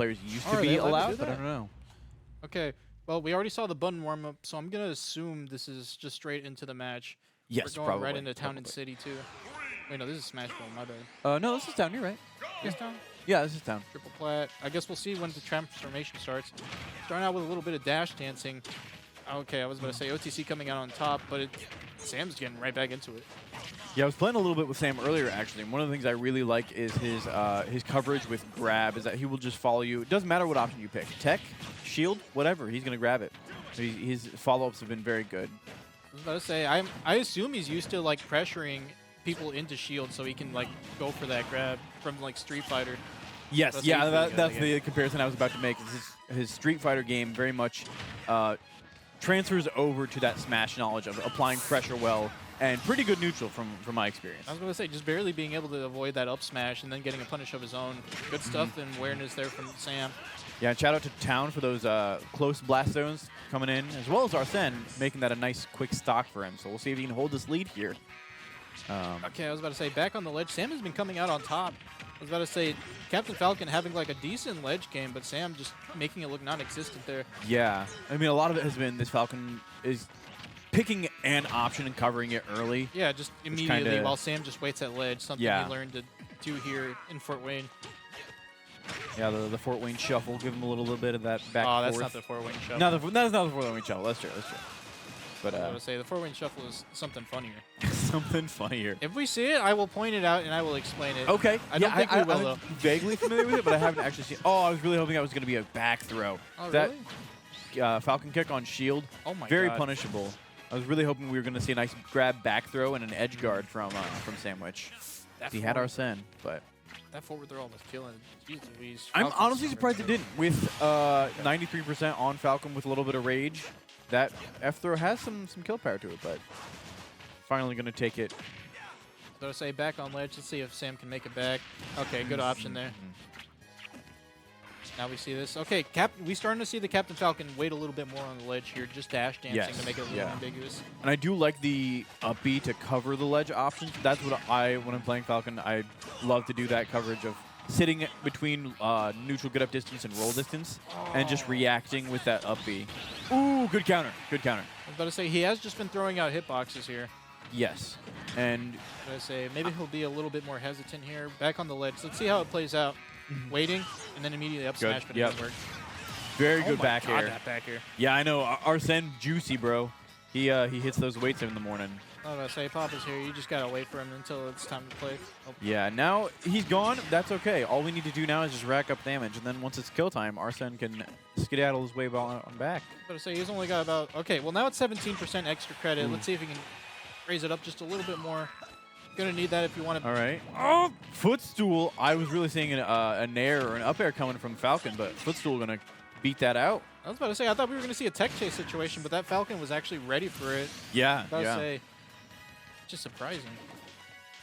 players used Oh, to are be they allowed to allowed, do but I that? don't know. Okay. Well, we already saw the button warm up, so I'm gonna assume this is just straight into the match. Yes, We're going probably. right into Town and probably. City too. Wait, no, this is Smashville. My bad. No, this is Town. You're right. This Town? Yeah, this is Town. Triple plat. I guess we'll see when the transformation starts. Starting out with a little bit of dash dancing. Okay, I was about to say OTC coming out on top, but Sam's getting right back into it. Yeah, I was playing a little bit with Sam earlier, actually. And one of the things I really like is his coverage with grab, is that he will just follow you. It doesn't matter what option you pick. Tech, shield, whatever. He's going to grab it. His follow-ups have been very good. I was about to say, I assume he's used to like pressuring people into shield so he can like go for that grab from like Street Fighter. Yes, That's yeah, really good, that's I the comparison I was about to make. Is his Street Fighter game very much transfers over to that Smash knowledge of applying pressure well and pretty good neutral from my experience. I was going to say, just barely being able to avoid that up smash and then getting a punish of his own. Good stuff and awareness there from Sam. Yeah, and shout out to Town for those close blast zones coming in, as well as Arsene making that a nice quick stock for him. So we'll see if he can hold this lead here. Okay, I was about to say, back on the ledge, Sam has been coming out on top. I was about to say, Captain Falcon having like a decent ledge game, but Sam just making it look non-existent there. Yeah, I mean, a lot of it has been this Falcon is picking an option and covering it early. Yeah, just immediately while Sam just waits at ledge, something he learned to do here in Fort Wayne. Yeah, the Fort Wayne shuffle, give him a little bit of that back. Oh, that's not the Fort Wayne shuffle. No, that's not the Fort Wayne shuffle. That's true. That's true. But I was going to say, the Fort Wayne shuffle is something funnier. something funnier. If we see it, I will point it out and I will explain it. Okay. I don't think we will, though. I'm vaguely familiar with it, but I haven't actually seen. Oh, I was really hoping that was going to be a back throw. Oh, that really? Falcon kick on shield, Oh my very God. punishable. I was really hoping we were going to see a nice grab back throw and an edge guard from Sandwich. He had Arsene, but that forward throw was killing. Jeez Louise. I'm Falcon's honestly so surprised it good. didn't. With 93% on Falcon with a little bit of rage, that F throw has some kill power to it, but finally going to take it. So to say, back on ledge. Let's see if Sam can make it back. Okay, good option there. Now we see this. Okay, we starting to see the Captain Falcon wait a little bit more on the ledge here, just dash dancing to make it a little ambiguous. And I do like the up B to cover the ledge option. That's what when I'm playing Falcon, I love to do that coverage of sitting between neutral get up distance and roll distance and just reacting with that up B. Ooh, good counter. Good counter. I was about to say, he has just been throwing out hitboxes here. Yes. And I was about to say, maybe he'll be a little bit more hesitant here. Back on the ledge. Let's see how it plays out. Waiting, and then immediately up smash, but it doesn't work. Very good back air. air. That back air. Yeah, I know. Arsene juicy, bro. He hits those weights in the morning. I was about to say, Papa's here. You just got to wait for him until it's time to play. Oh. Yeah, now he's gone. That's okay. All we need to do now is just rack up damage, and then once it's kill time, Arsene can skedaddle his way on back. I was about to say, he's only got about... Okay, well, now it's 17% extra credit. Let's see if he can raise it up just a little bit more. Gonna need that if you want to... All right. Oh, footstool. I was really seeing a nair or an up air coming from Falcon, but footstool going to beat that out. I was about to say, I thought we were going to see a tech chase situation, but that Falcon was actually ready for it. Yeah, I was about to say, just surprising.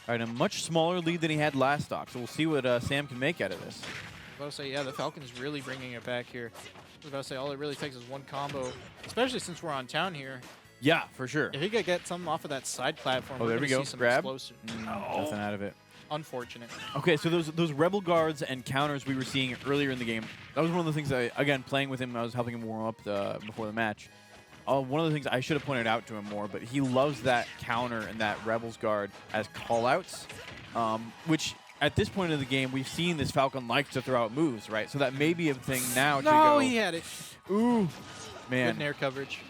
All right, a much smaller lead than he had last stock, so we'll see what Sam can make out of this. I was about to say, yeah, the Falcon's really bringing it back here. I was about to say, all it really takes is one combo, especially since we're on town here. Yeah, for sure. If he could get something off of that side platform, Oh, there we go. See some Grab. explosive. Nothing out of it. Unfortunate. Okay, so those rebel guards and counters we were seeing earlier in the game, that was one of the things that, again, playing with him, I was helping him warm up before the match. One of the things I should have pointed out to him more, but he loves that counter and that rebels guard as callouts, which at this point of the game, we've seen this Falcon like to throw out moves, right? So that may be a thing now to go. No, he had it. Ooh, man. Good nair coverage.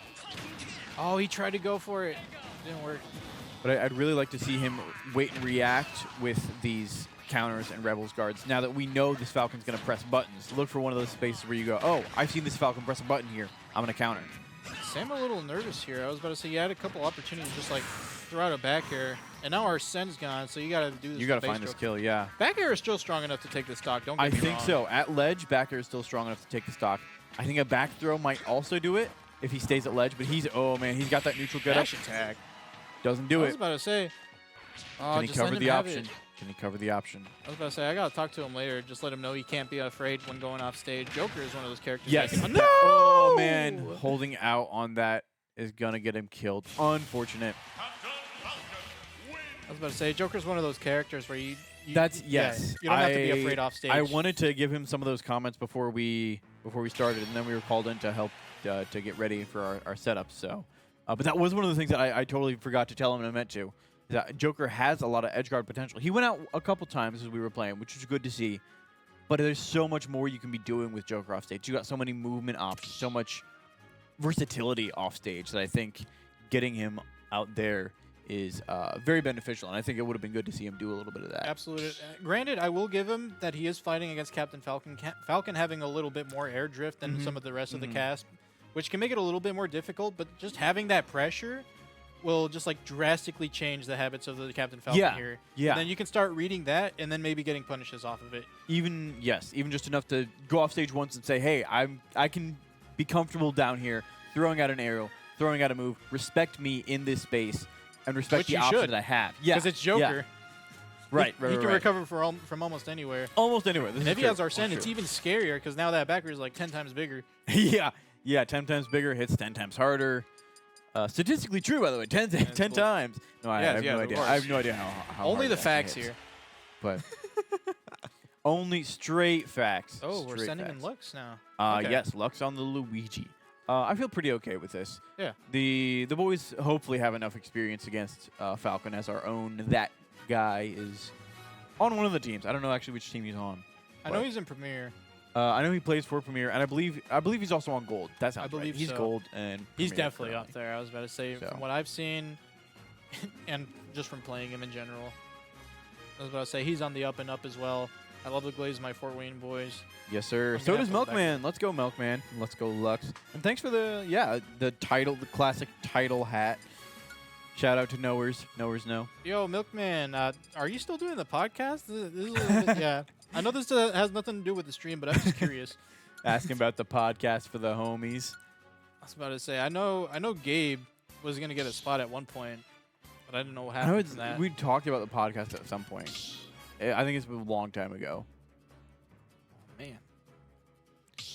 Oh, he tried to go for it. Didn't work. But I'd really like to see him wait and react with these counters and Rebels guards. Now that we know this Falcon's going to press buttons, look for one of those spaces where you go, oh, I've seen this Falcon press a button here. I'm going to counter. Sam a little nervous here. I was about to say, you had a couple opportunities just like throw out a back air. And now Arsene's gone, so you got to do this. You got to find this kill, yeah. Back air is still strong enough to take the stock. Don't get me wrong. I think so. At ledge, back air is still strong enough to take the stock. I think a back throw might also do it if he stays at ledge, but oh man, he's got that neutral get up. Dash attack. Doesn't do it. I was about to say. Can he cover the option? Can he cover the option? I was about to say, I got to talk to him later. Just let him know he can't be afraid when going off stage. Joker is one of those characters. Yes. No! Oh man, holding out on that is going to get him killed. Unfortunate. I was about to say, Joker's one of those characters where you That's yes. You don't have to be afraid off stage. I wanted to give him some of those comments before we started, and then we were called in to help to get ready for our setup. So, but that was one of the things that I totally forgot to tell him, and I meant to. That Joker has a lot of edge guard potential. He went out a couple times as we were playing, which was good to see. But there's so much more you can be doing with Joker off stage. You got so many movement options, so much versatility off stage that I think getting him out there is very beneficial, and I think it would have been good to see him do a little bit of that. Absolutely. Granted, I will give him that he is fighting against Captain Falcon. Falcon having a little bit more air drift than some of the rest of the cast, which can make it a little bit more difficult, but just having that pressure will just like drastically change the habits of the Captain Falcon here. Yeah. And then you can start reading that and then maybe getting punishes off of it. Even just enough to go off stage once and say, hey, I can be comfortable down here throwing out an arrow, throwing out a move, respect me in this space, and respect the option that I have. Yeah. Because it's Joker. Yeah. Right. He can recover from almost anywhere. Almost anywhere. And if he has Arsene, it's even scarier because now that backer is like 10 times bigger. Yeah, 10 times bigger, hits 10 times harder. Statistically true, by the way, 10 times. No, I have no idea. I have no idea how only hard the facts hits. here. But only straight facts. Oh, we're sending in Lux now. Okay. Yes, Lux on the Luigi. I feel pretty okay with this. Yeah. The boys hopefully have enough experience against Falcon as our own. That guy is on one of the teams. I don't know actually which team he's on. I know he's in Premier. I know he plays for Premier, and I believe he's also on Gold. That sounds right. He's so. Gold, and he's Premier definitely up there. I was about to say, from what I've seen, and just from playing him in general, I was about to say he's on the up and up as well. I love the Glaze, my Fort Wayne boys. Yes, sir. So does Milkman. Let's go, Milkman. Let's go, Lux. And thanks for the classic title hat. Shout out to Knowers. Knowers know. Yo, Milkman, are you still doing the podcast? This is a little bit, yeah. I know this has nothing to do with the stream, but I'm just curious. Asking about the podcast for the homies. I was about to say, I know Gabe was going to get a spot at one point, but I didn't know what happened to that. We talked about the podcast at some point. I think it's been a long time ago. Oh, man.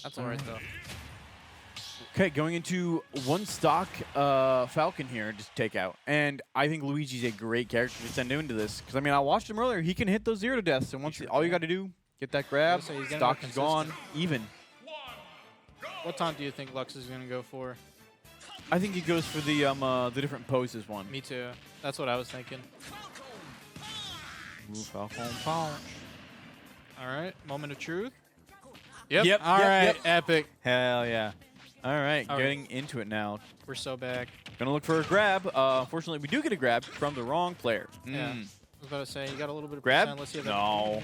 That's all right, though. Okay, going into one stock Falcon here, just take out. And I think Luigi's a great character to send into this. Because, I mean, I watched him earlier. He can hit those 0 to deaths. And once all you got to do, get that grab, stock is gone, even. What taunt do you think Lux is going to go for? I think he goes for the different poses one. Me too. That's what I was thinking. Move Falcon punch. All right, moment of truth. Yep. All right, epic. Hell yeah. All right, getting into it now. We're so back. Gonna look for a grab. Unfortunately, we do get a grab from the wrong player. Yeah. I was about to say, you got a little bit of grab. Let's see if no.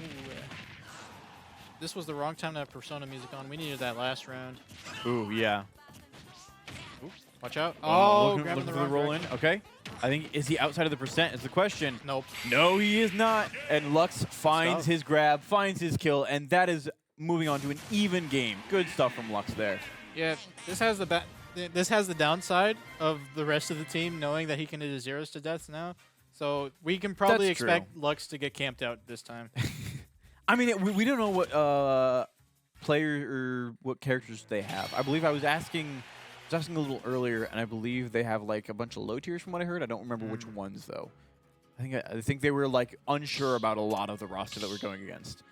This was the wrong time to have Persona music on. We needed that last round. Ooh, yeah. Ooh, watch out. Oh, looking for the roll in. Okay. I think, is he outside of the percent is the question. Nope. No, he is not. And Lux finds his grab, finds his kill, and that is moving on to an even game. Good stuff from Lux there. Yeah, this has the downside of the rest of the team knowing that he can do 0s to deaths now. So we can probably expect Lux to get camped out this time. I mean, we don't know what player or what characters they have. I believe I was asking a little earlier, and I believe they have like a bunch of low tiers from what I heard. I don't remember which ones though. I think they were like unsure about a lot of the roster that we're going against.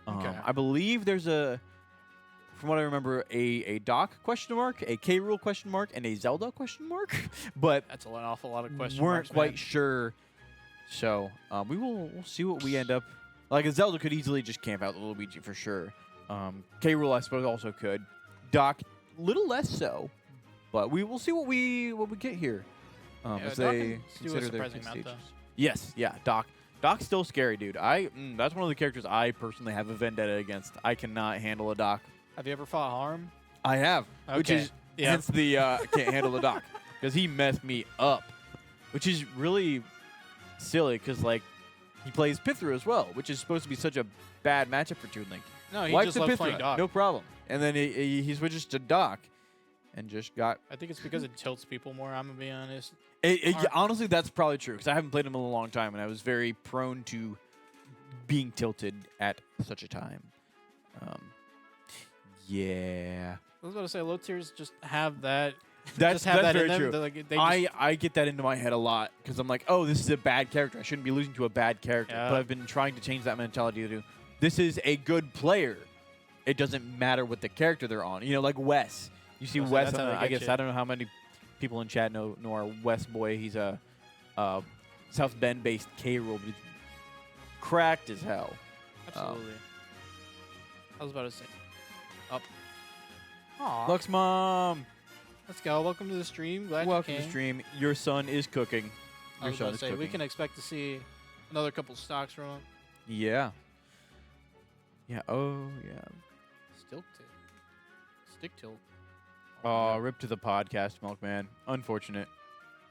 Okay. I believe there's from what I remember, a Doc question mark, a K. Rool question mark, and a Zelda question mark. But that's an awful lot of questions. Weren't quite sure. So we'll see what we end up. Like a Zelda could easily just camp out the Luigi for sure. K. Rool I suppose also could. Doc, little less so. But we will see what we get here. As they consider their stages. Yes, yeah, Doc. Doc's still scary, dude. That's one of the characters I personally have a vendetta against. I cannot handle a Doc. Have you ever fought Harm? I have, which is hence the can't handle the Doc because he messed me up, which is really silly because like he plays Pithra as well, which is supposed to be such a bad matchup for Toon Link. No, he just loves playing Doc. No problem. And then he switches to Doc. And just got... I think it's because it tilts people more, I'm going to be honest. Honestly, that's probably true, because I haven't played him in a long time, and I was very prone to being tilted at such a time. Yeah. I was about to say, low tiers just have that That's have that very in them. true. Like, they I get that into my head a lot because I'm like, oh, this is a bad character. I shouldn't be losing to a bad character. Yeah. But I've been trying to change that mentality to do. This is a good player. It doesn't matter what the character they're on. You know, like Wes. You see Wes. That's how they I get guess you. I don't know how many people in chat know our Wes boy. He's a South Bend based K roll, but he's cracked as hell. Absolutely. I was about to say. Up. Aw. Lux mom. Let's go. Welcome to the stream. Glad Welcome you to came. the stream. Your son is cooking. I Your was son about is to say, cooking. we can expect to see another couple stocks from him. Yeah. Yeah. Oh yeah. Still tilt. Stick tilt. Oh, rip to the podcast, Milkman. Unfortunate.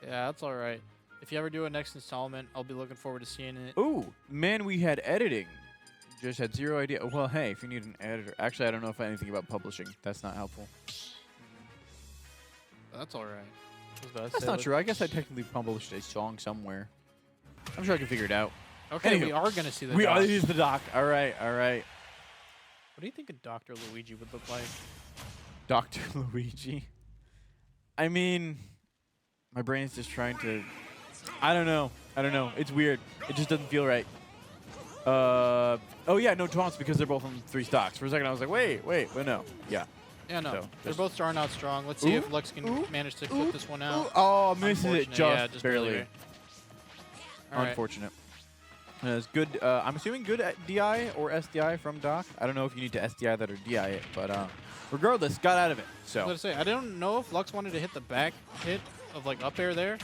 Yeah, that's all right. If you ever do a next installment, I'll be looking forward to seeing it. Ooh, man, we had editing. Just had zero idea. Well, hey, if you need an editor. Actually, I don't know if anything about publishing. That's not helpful. That's all right. I was about to That's say, not look- true. I guess I technically published a song somewhere. I'm sure I can figure it out. Okay, Anywho, we are going to see the We doc. are use the doc. All right, all right. What do you think a Dr. Luigi would look like? Dr. Luigi. I mean, my brain's just trying to... I don't know. It's weird. It just doesn't feel right. Oh, yeah, no taunts because they're both on 3 stocks. For a second, I was like, wait, but no. Yeah. Yeah, no. So, They're just- both starting out strong. Let's see Ooh, if Lux can ooh, manage to ooh, clip this one out. Ooh, oh, misses it Unfortunate. just, Yeah, just barely. right. All right. Unfortunate. It's good. I'm assuming good at DI or SDI from Doc. I don't know if you need to SDI that or DI it, but regardless, got out of it. I was So going to say, I don't know if Lux wanted to hit the back hit of like up air there,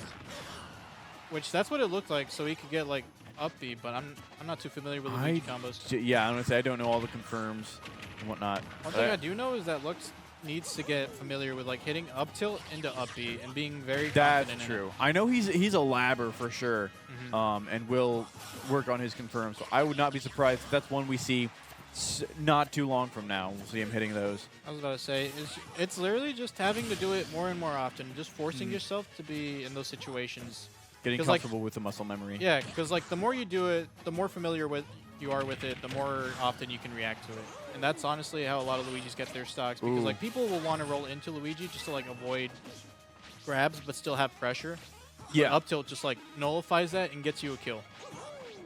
which that's what it looked like, so he could get like up B, but I'm not too familiar with Luigi combos. yeah, I'm gonna say I don't know all the confirms and whatnot. One thing I do know is that Lux needs to get familiar with like hitting up tilt into up B and being very That's confident true. in I know he's a labber for sure, Mhm. and will work on his confirms. So I would not be surprised if that's one we see not too long from now. We'll see him hitting those. it. I was about to say, it's literally just having to do it more and more often, just forcing yourself to be in those situations. Getting 'Cause, like- comfortable with the muscle memory. Yeah, because like the more you do it, the more familiar with you are with it, the more often you can react to it. And that's honestly how a lot of Luigis get their stocks, because Ooh. like people will want to roll into Luigi just to like avoid grabs but still have pressure. Yeah. But up tilt just like nullifies that and gets you a kill,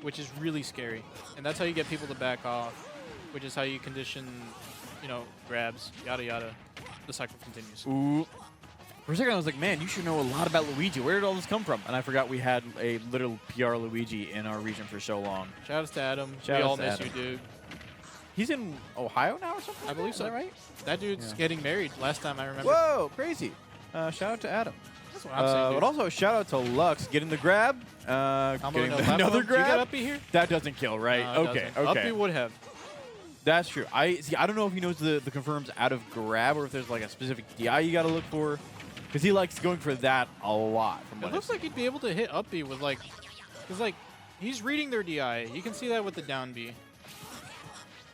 which is really scary. And that's how you get people to back off, which is how you condition, you know, grabs, yada yada. The cycle continues. Ooh. For a second, I was like, man, you should know a lot about Luigi. Where did all this come from? And I forgot we had a little PR Luigi in our region for so long. Shout outs to Adam. Shout we outs all to miss Adam. you, dude. He's in Ohio now or something? I believe Is so. that right? That dude's Yeah. getting married last time I remember. Whoa, crazy. Shout out to Adam. That's what I'm saying, dude. But also, shout out to Lux getting the grab. Combo Getting no the- platform. another Do you get grab. Uppy here? That doesn't kill, right? No, it okay, doesn't. okay. Uppy would have. That's true. I don't know if he knows the confirms out of grab or if there's like a specific DI you got to look for. Because he likes going for that a lot. From It what looks like he'd be able to hit up B with like, because like he's reading their DI. You can see that with the down B.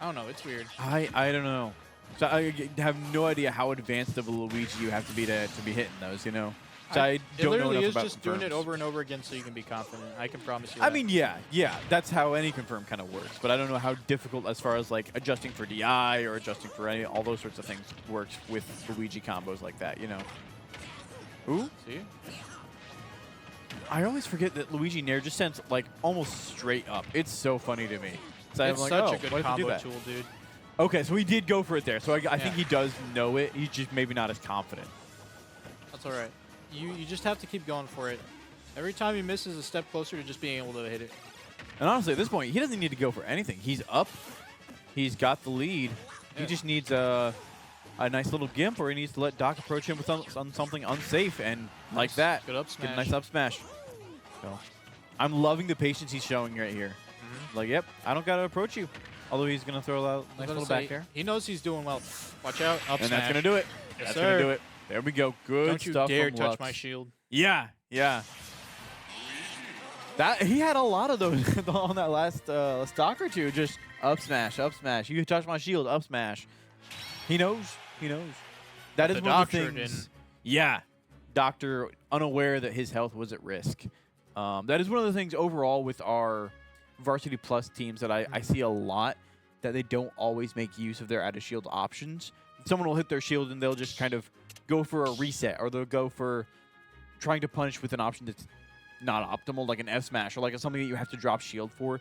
I don't know. It's weird. I don't know. So I have no idea how advanced of a Luigi you have to be hitting those. You know. So I It don't know literally enough is about just doing it confirms. over and over again so you can be confident. I can promise you. I that. mean, yeah, that's how any confirm kind of works. But I don't know how difficult, as far as like adjusting for DI or adjusting for all those sorts of things, works with Luigi combos like that. You know. Ooh. See? I always forget that Luigi Nair just sends like almost straight up. It's so funny to me. So I'm It's like, such oh, a good why did he do combo that? tool, dude. Okay, so he did go for it there. So I think Yeah. he does know it. He's just maybe not as confident. That's all right. You just have to keep going for it. Every time he misses, a step closer to just being able to hit it. And honestly, at this point, he doesn't need to go for anything. He's up. He's got the lead. He Yeah. just needs a nice little gimp, or he needs to let Doc approach him with on something unsafe, and like that, Good up get smash. a nice up smash. So, I'm loving the patience he's showing right here. Like, yep, I don't got to approach you. Although he's going to throw a I was nice gonna little say, back there. He knows he's doing well. Watch out. Up And smash. that's going to do it. Yes, That's going to sir. do it. There we go. Good Don't you stuff dare from touch Lux. my shield. Yeah, yeah. That he had a lot of those on that last stock or two. Just up smash, up smash. You touch my shield, up smash. He knows. He knows. That is The one of the doctor things. didn't. Yeah, doctor unaware that his health was at risk. That is one of the things overall with our Varsity Plus teams that I see a lot, that they don't always make use of their out of shield options. Someone will hit their shield and they'll just kind of go for a reset, or they'll go for trying to punish with an option that's not optimal, like an F smash, or like something that you have to drop shield for.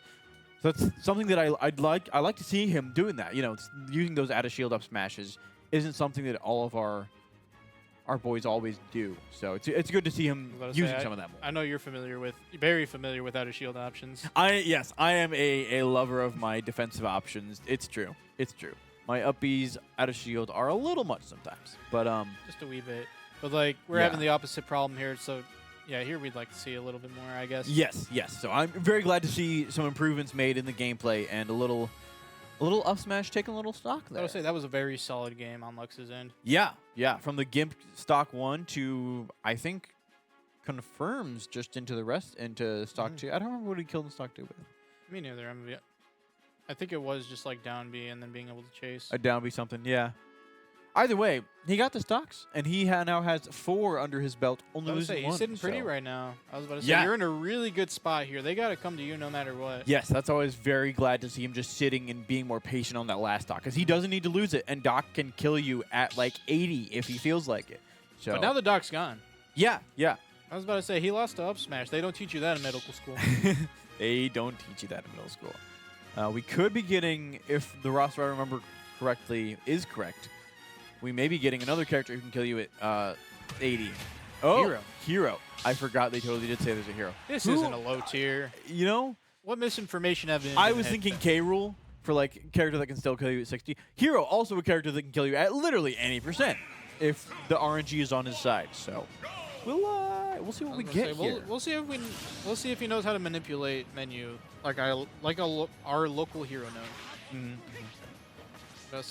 So that's something that I like to see him doing that. You know, using those out of shield up smashes isn't something that all of our boys always do. So it's good to see him using some of that more. I know you're very familiar with out of shield options. Yes, I am a lover of my defensive options. It's true. It's true. My up Bs out of shield are a little much sometimes, but just a wee bit. But like we're having the opposite problem here, so yeah, here we'd like to see a little bit more, I guess. Yes. So I'm very glad to see some improvements made in the gameplay and a little up smash taking a little stock there. I would say that was a very solid game on Lux's end. Yeah. From the Gimp stock 1 to, I think, confirms just into stock 2. I don't remember what he killed in stock 2 with. Me neither. I think it was just like down B and then being able to chase. A down B something, yeah. Either way, he got the stocks, and he now has 4 under his belt, only losing 1. He's sitting pretty right now. I was about to say, yeah. You're in a really good spot here. They got to come to you no matter what. Yes, that's always very glad to see him just sitting and being more patient on that last stock, because he doesn't need to lose it, and Doc can kill you at like 80 if he feels like it. So. But now the Doc's gone. Yeah. I was about to say, he lost to up smash. They don't teach you that in medical school. They don't teach you that in middle school. We could be getting, if the roster I remember correctly is correct, we may be getting another character who can kill you at 80. Oh, Hero. I forgot they totally did say there's a hero. This isn't a low tier. You know? What misinformation have been? I was thinking K-Rule for like character that can still kill you at 60. Hero, also a character that can kill you at literally any % if the RNG is on his side. So we'll see what we get here. We'll see if he knows how to manipulate menu like our local hero knows.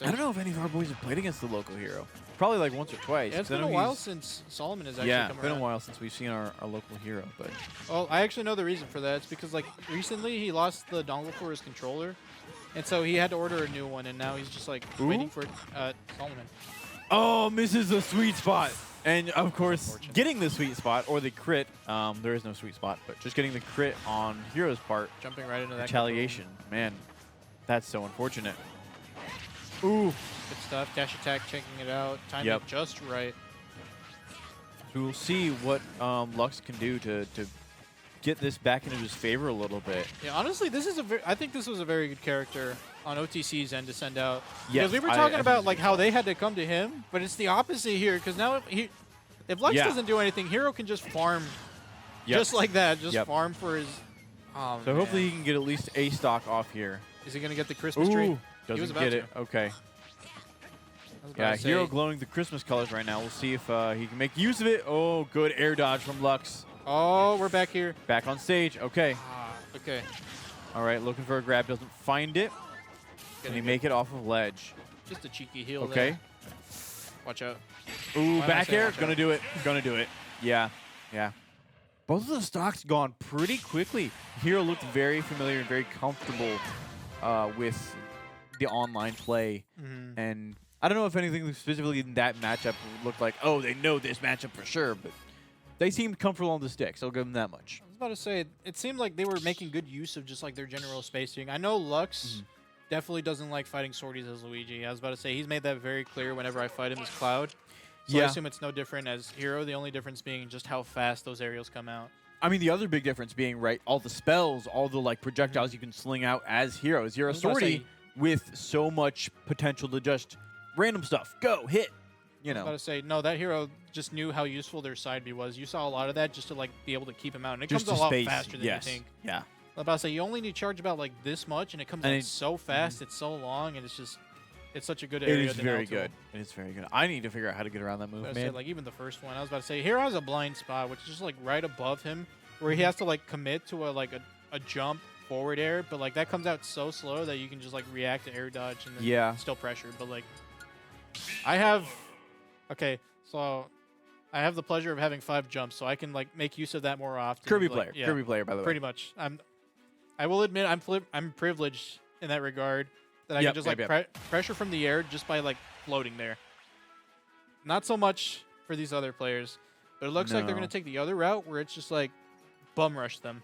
I don't know if any of our boys have played against the local hero. Probably like once or twice. Yeah, it's been a while since Solomon has actually come around. Yeah, it's been a while since we've seen our local hero. But well, I actually know the reason for that. It's because like recently he lost the dongle for his controller, and so he had to order a new one, and now he's just like waiting for Solomon. Oh, misses the sweet spot. And of course, getting the sweet spot or the crit, there is no sweet spot, but just getting the crit on Hero's part. Jumping right into that retaliation. Man, that's so unfortunate. Ooh. Good stuff. Dash attack, checking it out. Timing it just right. So we'll see what Lux can do to get this back into his favor a little bit. Yeah, honestly, I think this was a very good character on OTC's end to send out. Yes, because we were talking about like how they had to come to him, but it's the opposite here. Because now if Lux doesn't do anything, Hero can just farm just like that. Just farm for his... Oh, so hopefully he can get at least a stock off here. Is he going to get the Christmas tree? Doesn't get it. Okay. Yeah, Hero glowing the Christmas colors right now. We'll see if he can make use of it. Oh, good air dodge from Lux. Oh, we're back here. Back on stage. Okay. Okay. All right, looking for a grab. Doesn't find it. Can he make it off of ledge? Just a cheeky heal there. Watch out. Ooh, back air. Gonna do it. Gonna do it. Yeah. Both of the stocks gone pretty quickly. Hero looked very familiar and very comfortable with the online play. And I don't know if anything specifically in that matchup looked like, oh, they know this matchup for sure, but they seemed comfortable on the sticks. I'll give them that much. I was about to say, it seemed like they were making good use of just like their general spacing. I know Lux definitely doesn't like fighting sorties as Luigi. I was about to say, he's made that very clear whenever I fight him as Cloud. So I assume it's no different as Hero, the only difference being just how fast those aerials come out. I mean, the other big difference being, right, all the spells, all the like projectiles you can sling out as Heroes. You're a sortie with so much potential to just random stuff. Go, hit, you know. I was about to say, no, that Hero just knew how useful their side B was. You saw a lot of that just to like be able to keep him out. And it comes a lot faster than you think. Yeah. I was about to say, you only need to charge about like this much, and it comes out so fast, it's so long, and it's just... It's such a good area. It is very good. It is very good. I need to figure out how to get around that move, man. Say, like even the first one, I was about to say, Hero has a blind spot, which is just like right above him, where he has to like commit to a jump forward air, but like that comes out so slow that you can just like react to air dodge and then still pressure. But like, I have the pleasure of having 5 jumps, so I can like make use of that more often. Kirby player, by the way. Pretty much. I will admit I'm privileged in that regard. That I can just like pressure from the air just by like floating there. Not so much for these other players, but it looks like they're going to take the other route where it's just like bum rush them.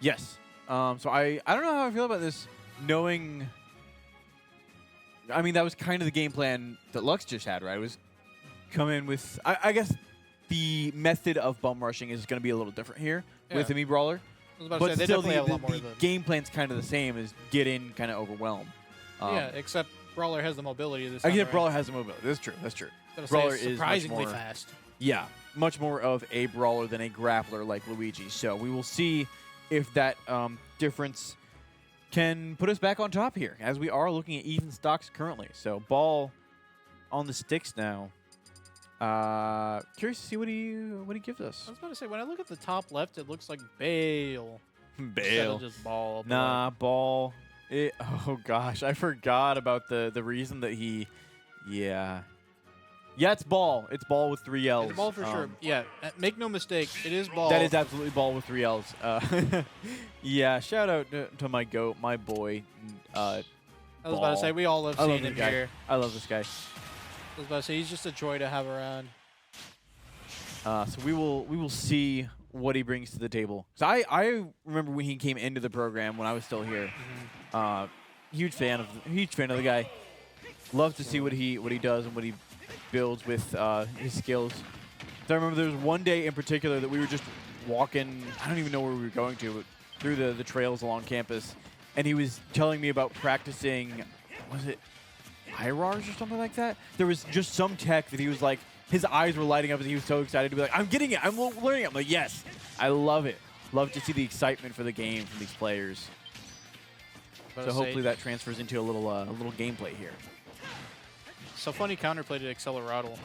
Yes. So I don't know how I feel about this, knowing... I mean, that was kind of the game plan that Lux just had, right? It was come in with, I guess, the method of bum rushing is going to be a little different here with the Mii Brawler. I was about to But say, they still, definitely have a lot more the of the game plan's kind of the same as get in, kind of overwhelm. yeah, except Brawler has the mobility this I time guess around. Brawler has the mobility. That's true. That's true. Brawler is surprisingly much more, fast. Yeah, much more of a brawler than a grappler like Luigi. So we will see if that difference can put us back on top here, as we are looking at even stocks currently. So Ball on the sticks now. Curious to see what he gives us. I was about to say, when I look at the top left, it looks like Bale. Instead Bale. of just Ball. Nah, Ball. Oh gosh, I forgot about the reason that he. Yeah. Yeah, it's Ball. It's Ball with 3 L's. It's Ball for sure. Yeah, make no mistake, it is Ball. That is absolutely Ball with 3 L's. Yeah, shout out to my goat, my boy. I was about to say, we all love seeing him here. I love this guy. I was about to say, he's just a joy to have around. So we will see what he brings to the table. So I remember when he came into the program when I was still here. Huge fan of the guy. Love to see what he does and what he builds with his skills. So I remember there was one day in particular that we were just walking, I don't even know where we were going to, but through the trails along campus, and he was telling me about practicing, was it IRARs or something like that? There was just some tech that he was like, his eyes were lighting up and he was so excited to be like, I'm getting it, I'm learning it. I'm like, yes, I love it. Love to see the excitement for the game from these players. So hopefully that transfers into a little gameplay here. So funny counterplay to Accelerado.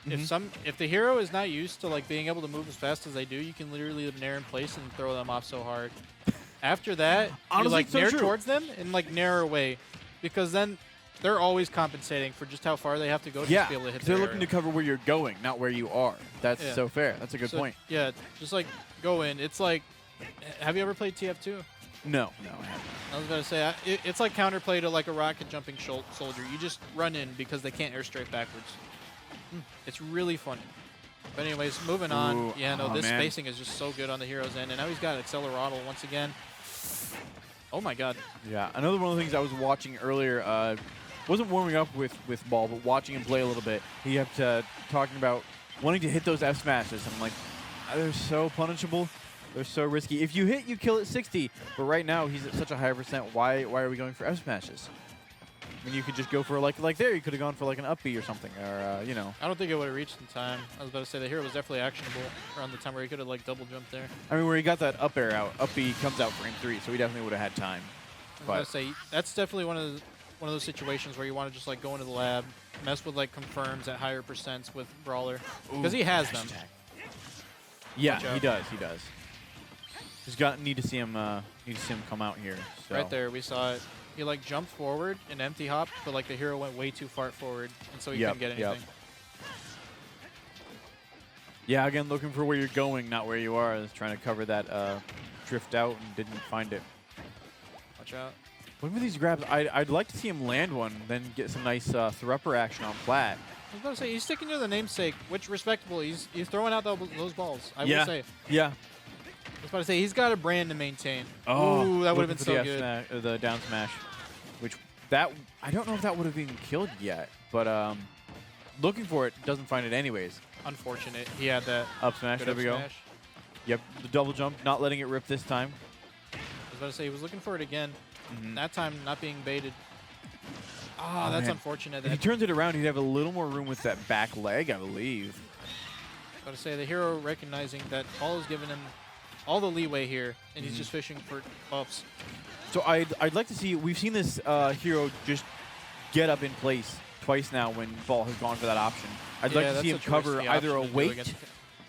If the hero is not used to like being able to move as fast as they do, you can literally nair in place and throw them off so hard. After that, honestly, you like so nair true. towards them and like nair away, because then they're always compensating for just how far they have to go to be able to hit. They're looking to cover where you're going, not where you are. That's so fair. That's a good point. Yeah, just like go in. It's like, have you ever played TF2? No, I haven't. I was about to say, it's like counterplay to like a rocket jumping soldier. You just run in because they can't air straight backwards. It's really funny. But anyways, moving on. Yeah, no, this spacing is just so good on the hero's end. And now he's got Accelerado once again. Oh my god. Yeah, another one of the things I was watching earlier, wasn't warming up with Ball, but watching him play a little bit. He kept talking about wanting to hit those F smashes. I'm like, they're so punishable. They're so risky. If you hit, you kill at 60. But right now, he's at such a high percent. Why are we going for F smashes? I mean, you could just go for like there. You could have gone for like an up B or something, or you know. I don't think it would have reached in time. I was about to say the hero was definitely actionable around the time where he could have like double jumped there. I mean, where he got that up air out, up B comes out frame 3, so he definitely would have had time. I was about to say that's definitely one of those situations where you want to just like go into the lab, mess with like confirms at higher percents with Brawler, because he has them. Yeah, he does. Just need to see him come out here. So. Right there, we saw it. He like jumped forward and empty hopped, but like the hero went way too far forward, and so he couldn't get anything. Yeah, again, looking for where you're going, not where you are. I was trying to cover that drift out and didn't find it. Watch out. Looking for these grabs. I'd like to see him land one, then get some nice throw-upper action on flat. I was about to say, he's sticking to the namesake, which respectable. He's throwing out those balls, I will say. Yeah. I was about to say, he's got a brand to maintain. Oh, ooh, that would have been so good. The down smash, which I don't know if that would have been killed yet, but looking for it, doesn't find it anyways. Unfortunate. He had that up smash. There we go. Yep, the double jump, not letting it rip this time. I was about to say, he was looking for it again. That time, not being baited. Oh, that's unfortunate. If he turns it around, he'd have a little more room with that back leg, I believe. I was about to say, the hero recognizing that Ball has given him all the leeway here, and he's just fishing for buffs. So I'd like to see, we've seen this hero just get up in place twice now when Ball has gone for that option. I'd like to see him cover either a weight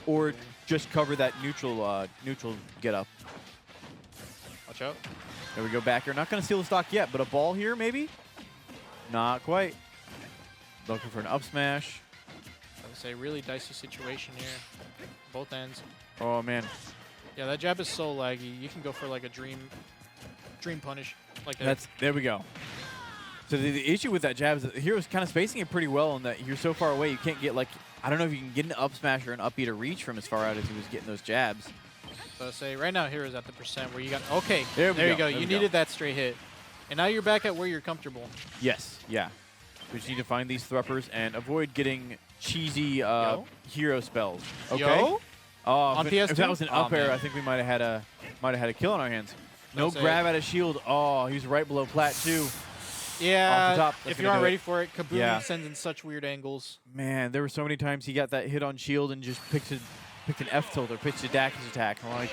or just cover that neutral get up. Watch out. There we go, back here. Not going to steal the stock yet, but a ball here maybe? Not quite. Looking for an up smash. I would say really dicey situation here. Both ends. Oh, man. Yeah, that jab is so laggy. You can go for like a dream punish like that. There we go. So the issue with that jab is that the hero's kind of spacing it pretty well, in that you're so far away you can't get like, I don't know if you can get an up smash or an up B to reach from as far out as he was getting those jabs. So I say right now hero's at the percent where you got, okay, there you go. You needed that straight hit. And now you're back at where you're comfortable. Yes, yeah. We just need to find these thruppers and avoid getting cheesy hero spells. Okay. Yo? Oh, On if PS2? that was an up air, man. I think we might have had a kill on our hands. No That's it. grab at a shield. Oh, he's right below plat too. Yeah, Off the top, that's if you gonna aren't do it. ready for it, Kaboom Yeah. sends in such weird angles. Man, there were so many times he got that hit on shield and just picked an F tilt or pitched a Dax's attack. I'm like,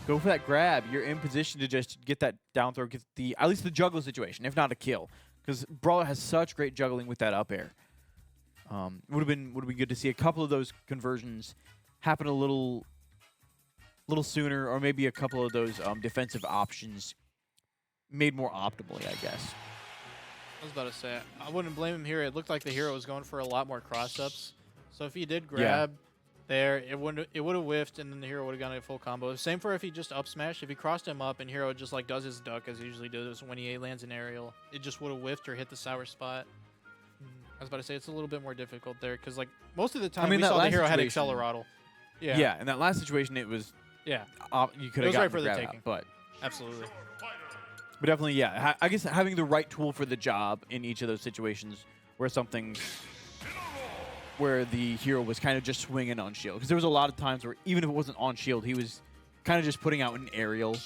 go for that grab. You're in position to just get that down throw, get at least the juggle situation, if not a kill. Because Brawler has such great juggling with that up air. Would have been good to see a couple of those conversions happen a little sooner, or maybe a couple of those defensive options made more optimally, I guess. I was about to say, I wouldn't blame him here. It looked like the hero was going for a lot more cross-ups. So if he did grab there, it would have whiffed, and then the hero would have gotten a full combo. Same for if he just up smashed. If he crossed him up and hero just like does his duck as he usually does when he lands an aerial, it just would have whiffed or hit the sour spot. I was about to say it's a little bit more difficult there because like most of the time we saw the hero had Accelerottle. Yeah. Yeah, in that last situation, it was Yeah. You could have right gotten for the grab taking. out, but Absolutely. definitely, yeah. I guess having the right tool for the job in each of those situations where the hero was kind of just swinging on shield. Because there was a lot of times where even if it wasn't on shield, he was kind of just putting out an aerial.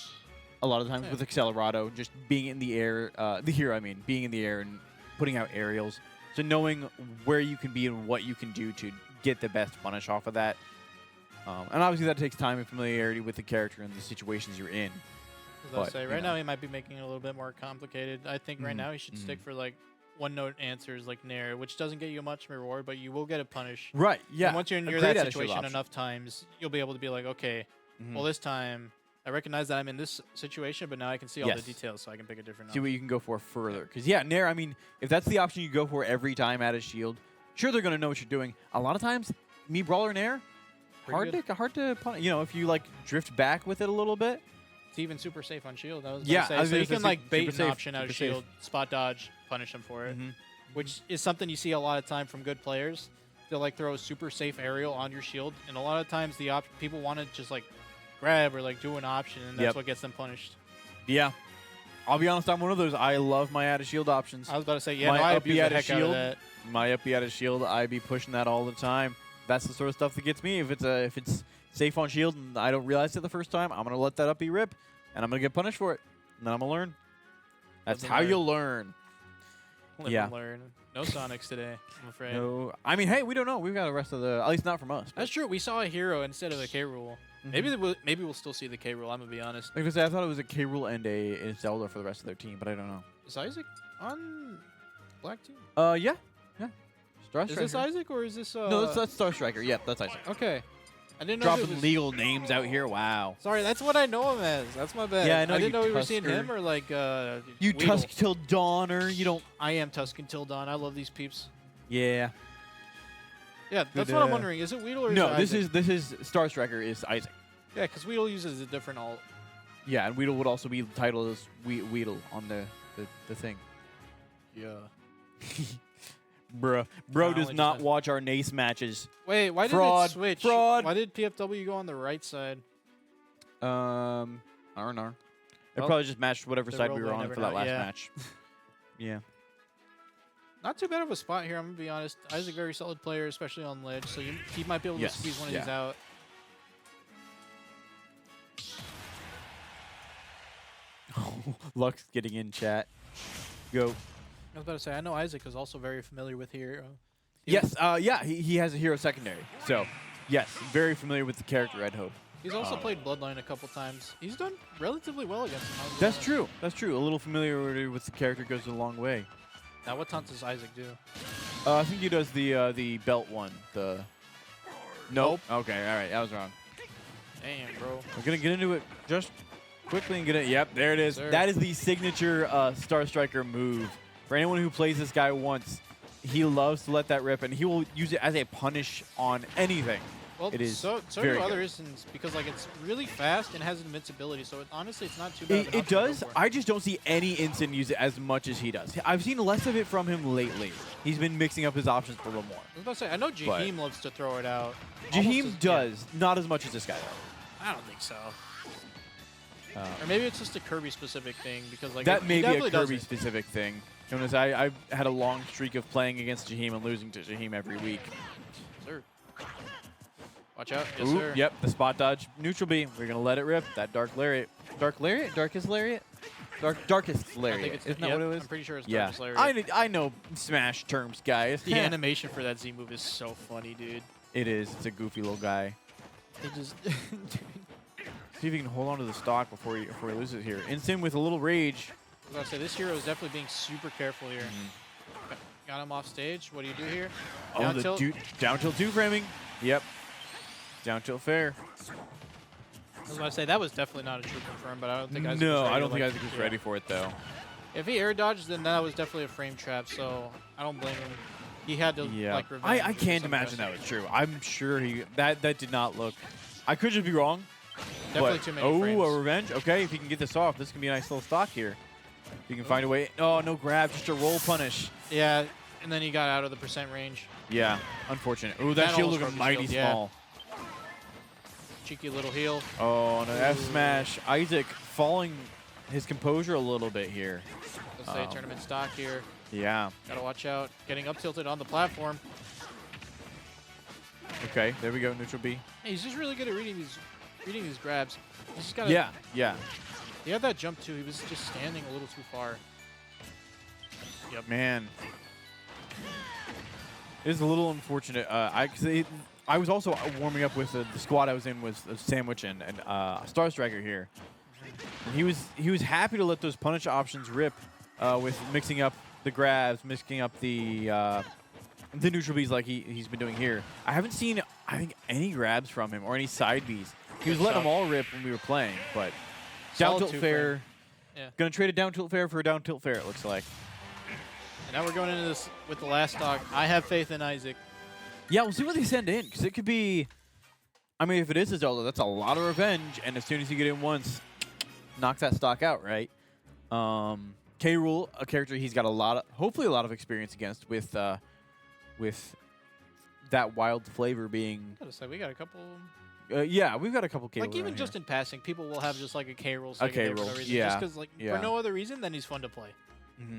A lot of times with Accelerado, just being in the air, the hero, I mean, being in the air and putting out aerials. So knowing where you can be and what you can do to get the best punish off of that. And obviously that takes time and familiarity with the character and the situations you're in. As I say, right now he might be making it a little bit more complicated. I think right now he should stick for like one-note answers like Nair, which doesn't get you much reward, but you will get a punish. Right, yeah. And once you're in that situation enough times, you'll be able to be like, okay, well this time I recognize that I'm in this situation, but now I can see all the details, so I can pick a different See what you can go for further. Because, yeah, Nair, I mean, if that's the option you go for every time at a shield, sure, they're going to know what you're doing. A lot of times, me, Brawler, Nair, hard to punish. You know, if you, like, drift back with it a little bit. It's even super safe on shield. I was Yeah, say. So you can, like, bait an safe, option out of shield, spot dodge, punish them for it, which is something you see a lot of time from good players. They'll, like, throw a super safe aerial on your shield, and a lot of times the people want to just, like, grab or like do an option, and that's what gets them punished. Yeah. I'll be honest, I'm one of those. I love my out of shield options. I was about to say, yeah, I abuse the heck out of that. My up out of shield, I be pushing that all the time. That's the sort of stuff that gets me. If it's safe on shield and I don't realize it the first time, I'm gonna let that up be rip, and I'm gonna get punished for it. And then I'm gonna learn. That's how you'll learn. Learn. No Sonics today, I'm afraid. No, I mean, hey, we don't know. We've got the rest of the, at least not from us. That's true. We saw a hero instead of a K rule. Maybe we'll still see the K rule. I'm gonna be honest. Like I said, I thought it was a K rule and a Zelda for the rest of their team, but I don't know. Is Isaac on Black team? Yeah. Star Is Striker. this Isaac or is this? No, that's Star Striker. Yep, that's Isaac. Okay. I didn't know. Dropping legal names out here. Wow. Sorry, that's what I know him as. That's my bad. Yeah, I know. I didn't know we were Tusker. seeing him or like. You Weedle. Tusk till Dawner. You don't. I am Tusk until dawn. I love these peeps. Yeah. Yeah, that's what I'm wondering. Is it Weedle or no? is it Isaac? This is Star Striker is Isaac. Yeah, because Weedle uses a different alt. Yeah, and Weedle would also be titled as Weedle on the thing. Yeah. Bro does not watch our NACE matches. Wait, why did it switch? Why did PFW go on the right side? R&R. It probably just matched whatever side we were on for that last match. Yeah. Not too bad of a spot here, I'm going to be honest. Isaac, very solid player, especially on ledge, so he might be able to squeeze one of these out. Lux getting in chat. Go. I was about to say, I know Isaac is also very familiar with hero. Yes, he has a hero secondary. So, yes, very familiar with the character, I'd hope. He's also played Bloodline a couple times. He's done relatively well against him. That's true. That's true. A little familiarity with the character goes a long way. Now, what taunts does Isaac do? I think he does the belt one. The nope. Okay, all right, I was wrong. Damn, bro. We're gonna get into it just quickly and get it. Yep, there it is. Sir. That is the signature Star Striker move. For anyone who plays this guy once, he loves to let that rip, and he will use it as a punish on anything. Well, it is so very do other good. instances because like it's really fast and has invincibility. So honestly, it's not too bad. It does. I just don't see any instant use it as much as he does. I've seen less of it from him lately. He's been mixing up his options a little more. I was about to say, I know Jaheim loves to throw it out. Jaheim does, not as much as this guy though. I don't think so. Or maybe it's just a Kirby specific thing because like that may be a Kirby Kirby specific thing. Jonas, I've had a long streak of playing against Jaheim and losing to Jaheim every week. Sir. Watch out. Yes, Ooh, sir. yep, the spot dodge. Neutral B. We're going to let it rip. That Dark Lariat. Dark Lariat? Darkest Lariat? Darkest Lariat. I think it's, Isn't that what it was? I'm pretty sure it's Yeah. Darkest Lariat. I know Smash terms, guys. The animation for that Z move is so funny, dude. It is. It's a goofy little guy. They just... See if he can hold on to the stock before he loses here. Instant with a little rage. I was going to say, this hero is definitely being super careful here. Got him off stage. What do you do here? Oh, Down the tilt. down tilt 2 framing. Yep. Down tilt fair. I was about to say, that was definitely not a true confirm, but I don't think Isaac was No, ready I don't to, think like, Isaac was ready for it, though. If he air dodged, then that was definitely a frame trap, so I don't blame him. He had to, like, revenge. I can't imagine that was true. I'm sure that did not look... I could just be wrong. Definitely but, too many frames. a revenge? Okay, if he can get this off, this can be a nice little stock here. If you can find a way... Oh, no grab, just a roll punish. Yeah, and then he got out of the percent range. Yeah, unfortunate. Ooh, that shield almost looking broke his mighty shield, yeah. small. Cheeky little heal. Oh, no, F smash. Isaac falling his composure a little bit here. Let's say tournament stock here. Yeah. Gotta watch out. Getting up tilted on the platform. Okay, there we go, neutral B. Hey, he's just really good at reading these grabs. He's just gotta. Yeah, yeah. He had that jump too. He was just standing a little too far. Yep. Man. It is a little unfortunate. I was also warming up with the squad I was in was Sandwich and Star Striker here. And he was happy to let those punish options rip with mixing up the grabs, mixing up the neutral Bs like he's been doing here. I haven't seen, I think, any grabs from him or any side Bs. He was letting them all rip when we were playing, but down tilt fair. Yeah. Gonna trade a down tilt fair for a down tilt fair, it looks like. And now we're going into this with the last stock. I have faith in Isaac. Yeah, we'll see what they send in, because it could be... I mean, if it is a Zelda, that's a lot of revenge, and as soon as you get in once, knocks that stock out, right? K. Rool, a character he's got hopefully a lot of experience against with that wild flavor being... I gotta say, we got a couple... yeah, we've got a couple K. Like, even here. just in passing, people will have just like a K roll. A K for roll, no reason. yeah. Just because, like, Yeah. for no other reason, then he's fun to play. Mm-hmm.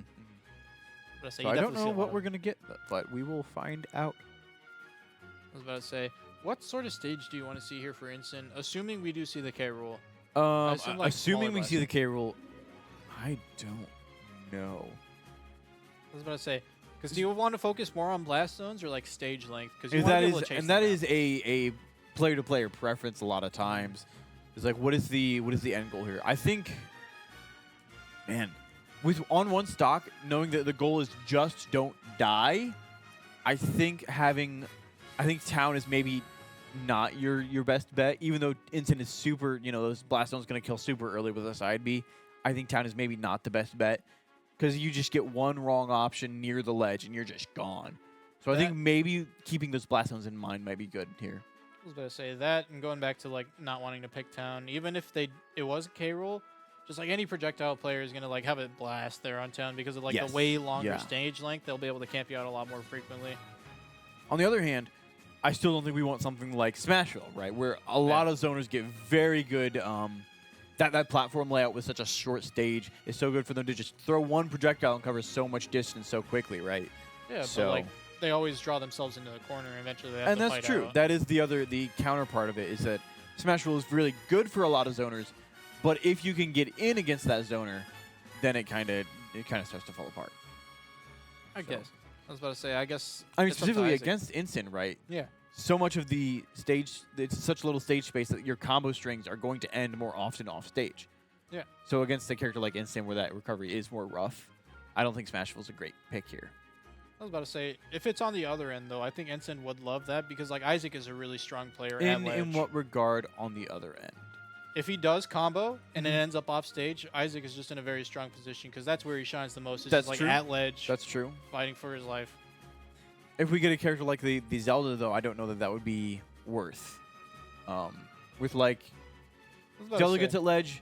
But So I don't know what we're going to get, but we will find out. I was about to say, what sort of stage do you want to see here for Instant? Assuming we do see the K roll. Assuming we smaller see the K roll, I don't know. I was about to say, because do you want to focus more on blast zones or like stage length? Because That is a player-to-player preference a lot of times. It's like, what is the end goal here? I think, man, on one stock, knowing that the goal is just don't die, I think Town is maybe not your best bet. Even though Instant is super, those blast zones going to kill super early with a side B. I think Town is maybe not the best bet because you just get one wrong option near the ledge and you're just gone. So I think maybe keeping those blast zones in mind might be good here. I was about to say that, and going back to like not wanting to pick Town, even if it was a K roll, just like any projectile player is gonna like have a blast there on Town because of like the way longer stage length. They'll be able to camp you out a lot more frequently. On the other hand, I still don't think we want something like Smashville, right? Where a lot of zoners get very good. That platform layout with such a short stage is so good for them to just throw one projectile and cover so much distance so quickly, right? Yeah, so, but like they always draw themselves into the corner and eventually they have and to that's fight true. out. That is the counterpart of it is that Smashville is really good for a lot of zoners, but if you can get in against that zoner, then it kind of starts to fall apart. I guess. I was about to say, I guess. I mean, it's up to specifically Isaac. against Instant, right? Yeah. So much of the stage, it's such little stage space that your combo strings are going to end more often off stage. Yeah. So against a character like Instant where that recovery is more rough, I don't think Smashville's a great pick here. I was about to say, if it's on the other end, though, I think Ensign would love that because, like, Isaac is a really strong player at ledge. In what regard on the other end? If he does combo and it ends up off stage, Isaac is just in a very strong position because that's where he shines the most. Is That's just, like, true. at ledge, That's true. fighting for his life. If we get a character like the Zelda, though, I don't know that would be worth. With, like, I was about to Zelda say, gets at ledge,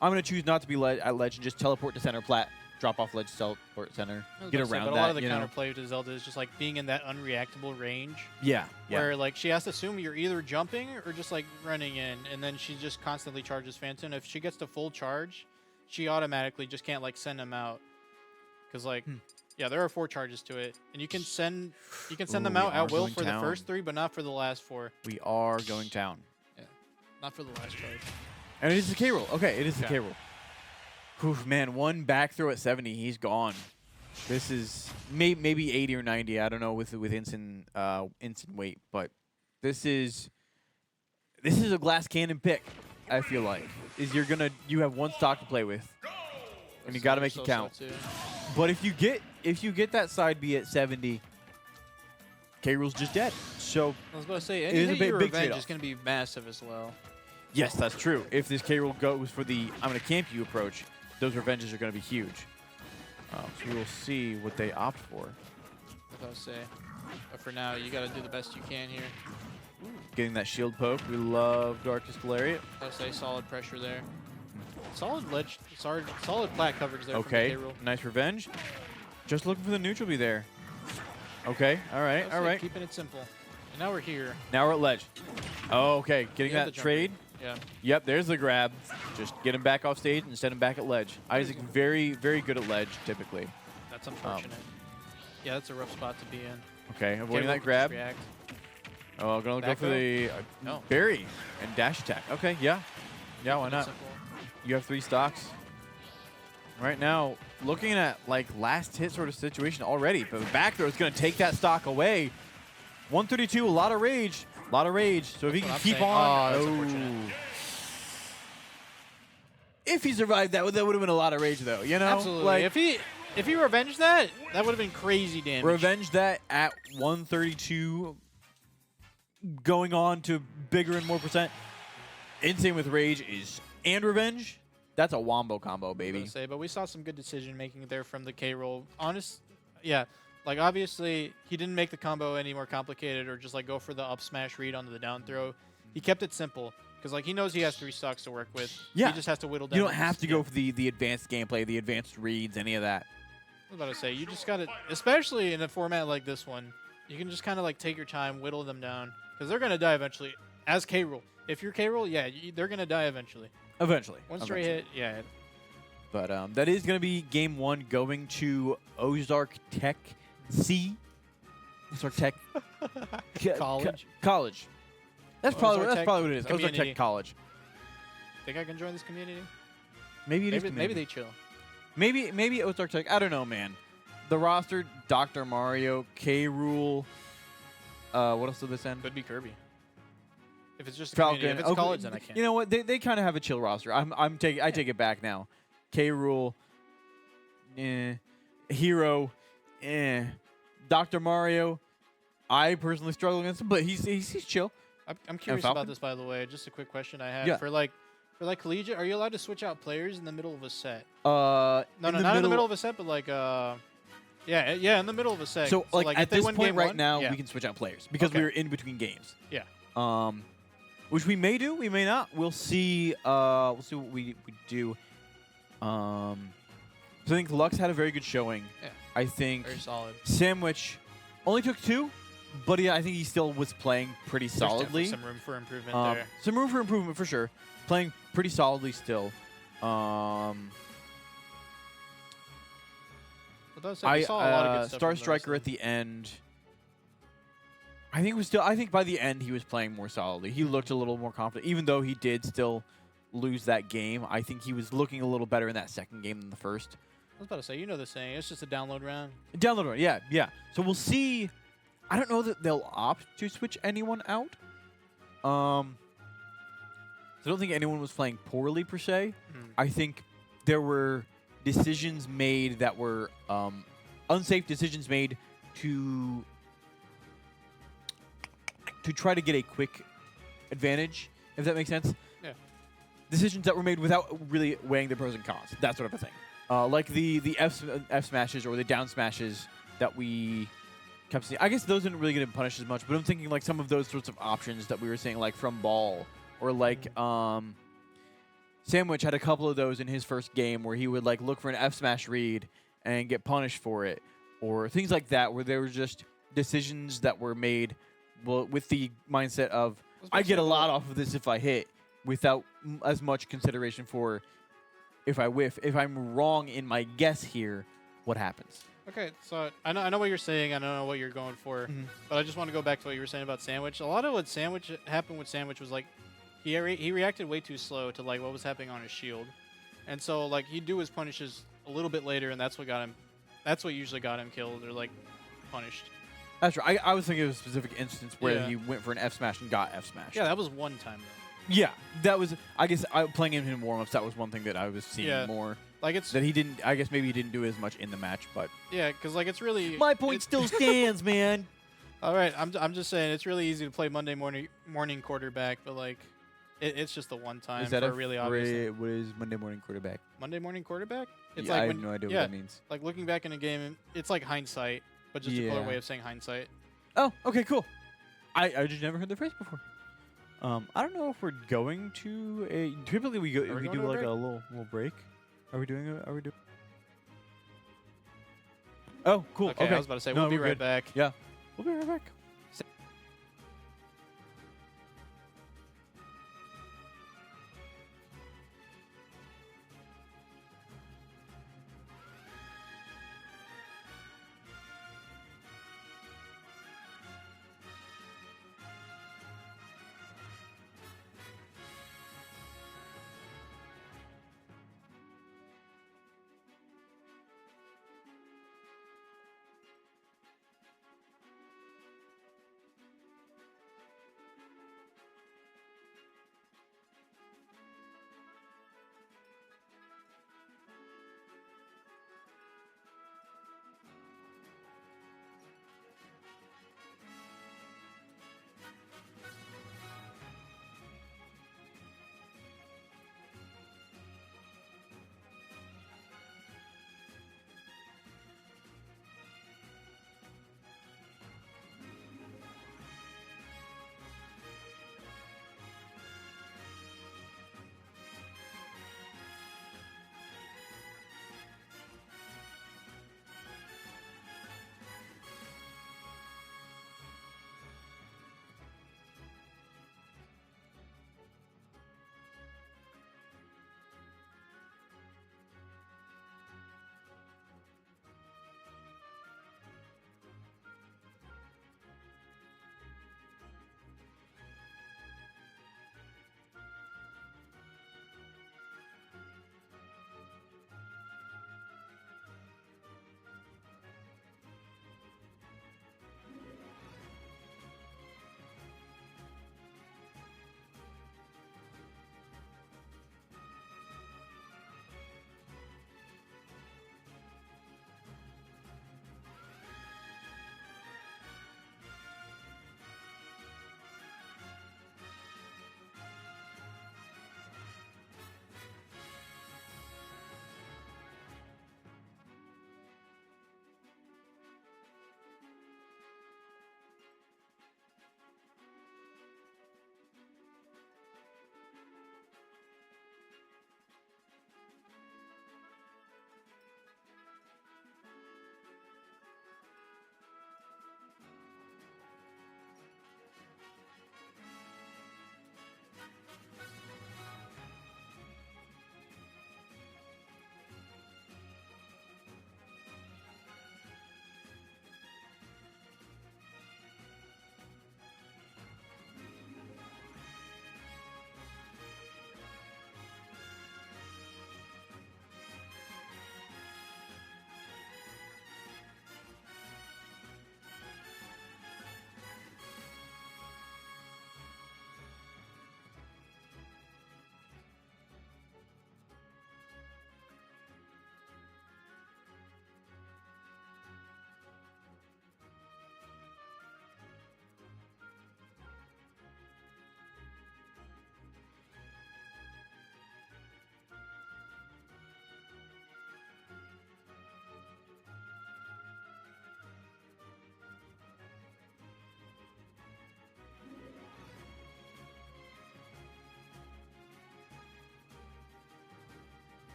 I'm going to choose not to be at ledge and just teleport to center plat, drop off ledge, teleport center, I was get about to say, around but that. a lot of the counterplay to Zelda is just, like, being in that unreactable range. Yeah. Where, like, she has to assume you're either jumping or just, like, running in, and then she just constantly charges Phantom. If she gets to full charge, she automatically just can't, like, send him out. because like, yeah, there are 4 charges to it, and you can send them we out are at will going for down. the first 3, but not for the last 4. We are going down. Yeah, not for the last charge. And it is the K roll. Okay, it is the Okay. K roll. Oof, man, one back throw at 70, he's gone. This is maybe 80 or 90. I don't know with instant weight, but this is a glass cannon pick. I feel like you have 1 stock to play with, and you got to make it count. Too. But if you get that side B at 70, K roll's just dead. So I was about to say, It is a any big revenge trade-off. is going to be massive as well. yes, that's true. If this K roll goes for the I'm going to camp you approach, those revenges are going to be huge. So we'll see what they opt for. I was about to say, but for now, you got to do the best you can here. Getting that shield poke. We love Darkest Lariat. I say solid pressure there. Solid ledge, solid plat coverage there. Okay, From the K-roll. nice revenge. Just looking for the neutral be there. Okay, all right, I all say right. Keeping it simple. And now we're here. Now we're at ledge. Oh, okay, getting You have that the jump trade. Yeah. Yep, there's the grab. Just get him back off stage and send him back at ledge. Isaac very, very good at ledge, typically. That's unfortunate. Yeah, that's a rough spot to be in. Okay, avoiding K-roll that can grab. just react. Oh, gonna go Back for row? the No. berry and dash attack. Okay, yeah. Yeah, why Keeping it not? simple. You have 3 stocks. Right now, looking at like last hit sort of situation already, but the back throw is going to take that stock away. 132, a lot of rage. A lot of rage. So if he That's can what I'm keep saying. on. Oh, that's unfortunate. If he survived that would have been a lot of rage, though. You know? Absolutely. Like, If he revenged that, that would have been crazy damage. revenge that at 132, going on to bigger and more percent. Insane with rage is and revenge. That's a wombo combo, I was baby. gonna say, but we saw some good decision making there from the K-roll. Yeah, like obviously he didn't make the combo any more complicated or just like go for the up smash read onto the down throw. He kept it simple because like he knows he has 3 stocks to work with. Yeah. He just has to whittle down. You don't his- have to go for the advanced gameplay, the advanced reads, any of that. I was about to say, you just got to, especially in a format like this one, you can just kind of like take your time, whittle them down because they're gonna die eventually. As K-roll, if you're K-roll, yeah, they're gonna die eventually. Eventually. One straight hit, yeah. But that is going to be game 1 going to Ozark Tech C. Ozark Tech College. College. That's probably Ozark Tech what it is. Ozark community. Tech College. Think I can join this community? Maybe it is. Maybe they chill. Maybe Ozark Tech. I don't know, man. The roster: Dr. Mario, K. Rule. What else did this end? Could be Kirby. If it's just a Falcon. community. If it's Okay, college, then I can't. You know what? They kind of have a chill roster. I take it back now. K. Rule. Hero. Dr. Mario. I personally struggle against him, but he's chill. I'm curious Falcon? about this, by the way. Just a quick question I have. Yeah. For like collegiate, are you allowed to switch out players in the middle of a set? No, Not in the middle of a set, but like yeah, in the middle of a set. So, like if at they this win point game right one, now, yeah. we can switch out players because Okay. we were in between games. Yeah. Which we may do, we may not. We'll see. We'll see what we do. So I think Lux had a very good showing. Yeah. I think Very solid. Sandwich only took 2, but yeah, I think he still was playing pretty There's definitely solidly. some room for improvement there. Some room for improvement for sure. Playing pretty solidly still. But we saw a lot of good stuff Star from the Striker rest at the end. I think by the end he was playing more solidly. He looked a little more confident, even though he did still lose that game. I think he was looking a little better in that second game than the first. I was about to say, you know the saying, it's just a download round. Download run, yeah. So we'll see. I don't know that they'll opt to switch anyone out. So I don't think anyone was playing poorly per se. I think there were decisions made that were unsafe decisions made to try to get a quick advantage, if that makes sense. Yeah. Decisions that were made without really weighing the pros and cons, that sort of a thing. Like the F smashes or the down smashes that we kept seeing. I guess those didn't really get punished as much, but I'm thinking like some of those sorts of options that we were seeing, like from Ball or like Sandwich had a couple of those in his first game where he would like look for an F smash read and get punished for it, or things like that, where there were just decisions that were made with the mindset of I get a lot off of this if I hit, without as much consideration for if I whiff. If I'm wrong in my guess here, what happens. Okay, so I know what you're saying. I don't know what you're going for, but I just want to go back to what you were saying about Sandwich. A lot of what happened with Sandwich was like he reacted way too slow to like what was happening on his shield, and so like he'd do his punishes a little bit later, and that's what got him. That's what usually got him killed or like punished. That's right. I was thinking of a specific instance where Yeah. he went for an F smash and got F smashed. Yeah, that was one time though. Yeah, that was. I guess playing him in warm-ups, that was one thing that I was seeing Yeah. more. Like it's That he didn't. I guess maybe he didn't do as much in the match, but yeah, because like it's really my point still stands, man. All right, I'm just saying it's really easy to play Monday morning quarterback, but like it's just the one time Is that for a really obvious. What is Monday morning quarterback? Monday morning quarterback? It's Yeah, like I when, have no idea yeah, what that means. like looking back in a game, it's like hindsight, but just a color Yeah. way of saying hindsight. Oh, okay, cool. I just never heard the phrase before. I don't know if we're going to a. Typically, we Are we do going to a like break? a little break. Are we doing? Are we doing? Oh, cool. Okay, Okay, I was about to say No, we'll be we're right good. back. Yeah, we'll be right back.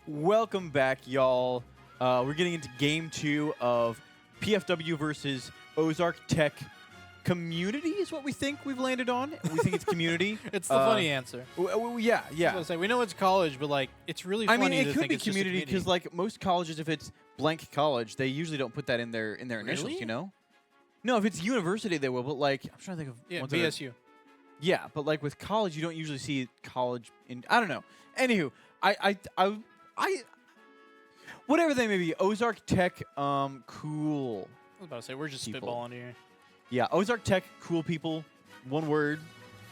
Welcome back, y'all. We're getting into game 2 of PFW versus Ozark Tech. Community is what we think we've landed on. We think it's community. It's the funny answer. Yeah. I was gonna say, we know it's college, but like it's really funny. I mean, it to could think be it's just a community because, like, most colleges, if it's blank college, they usually don't put that in their initials. Really? You know? No, if it's university, they will. But like, I'm trying to think of ones that are- BSU. Yeah, but like with college, you don't usually see college in. I don't know. Anywho, I whatever they may be, Ozark Tech, cool. I was about to say, we're just People. spitballing here. Yeah, Ozark Tech, cool people. One word.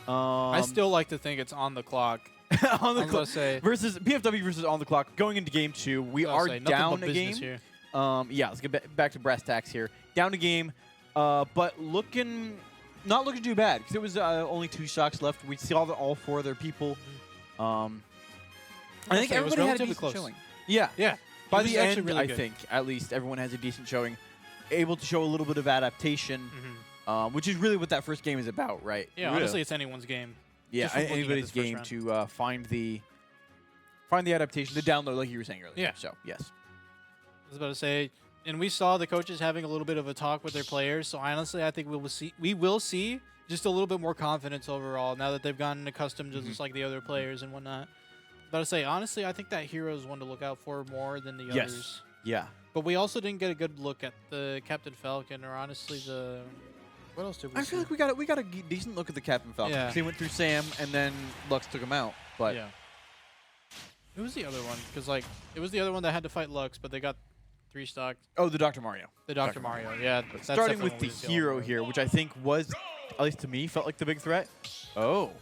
I still like to think it's on the clock. on the I was about clock to say, versus PFW versus on the clock. Going into game 2, we are nothing down but a business game. here. Yeah, let's get back to brass tacks here. Down a game, but not looking too bad because it was only 2 stocks left. We saw all 4 of their people. I think it was everybody had a relatively decent close. showing. Yeah. Yeah. By It was the actually end, really I good. think at least everyone has a decent showing, able to show a little bit of adaptation, which is really what that first game is about, right? Yeah, honestly, it's anyone's game. Yeah, just from looking at anybody's this first game round. to find the adaptation, the download, like you were saying earlier. Yeah. So yes. I was about to say, and we saw the coaches having a little bit of a talk with their players. So honestly, I think we will see just a little bit more confidence overall now that they've gotten accustomed to just like the other players and whatnot. About to say, honestly, I think that hero is one to look out for more than the Yes. others. Yeah. But we also didn't get a good look at the Captain Falcon, or honestly the what else did we I see? feel like we got a decent look at the Captain Falcon. Yeah. 'Cause he went through Sam and then Lux took him out. But yeah. Who was the other one? Because like it was the other one that had to fight Lux, but they got 3 stocked. oh, the Dr. Mario. The Dr. Mario, yeah. That's Starting definitely with what the we see hero all here, which I think was, at least to me, felt like the big threat. Oh.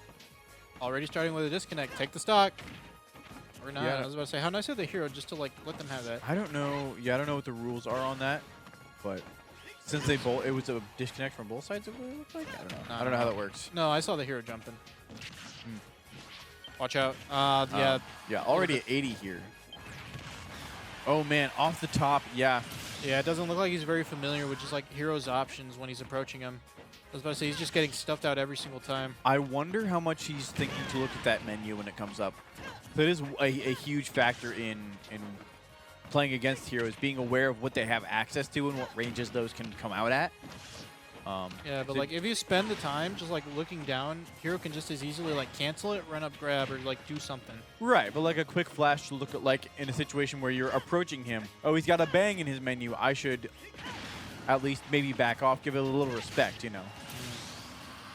Already starting with a disconnect. Take the stock. Or not. Yeah. I was about to say, how nice of the hero just to like let them have that. I don't know. Yeah, I don't know what the rules are on that, but since it was a disconnect from both sides, it looked like. I don't know. I don't know how that works. No, I saw the hero jumping. Watch out. Yeah. Yeah, already at 80 here. Oh man, off the top. Yeah. Yeah, it doesn't look like he's very familiar with just like hero's options when he's approaching him. I was about to say, he's just getting stuffed out every single time. I wonder how much he's thinking to look at that menu when it comes up. That is a huge factor in playing against heroes, being aware of what they have access to and what ranges those can come out at. Yeah, but so- like if you spend the time just like looking down, hero can just as easily like cancel it, run up, grab, or like do something. Right, but like a quick flash to look at, like in a situation where you're approaching him. Oh, he's got a bang in his menu. I should at least maybe back off, give it a little respect, you know.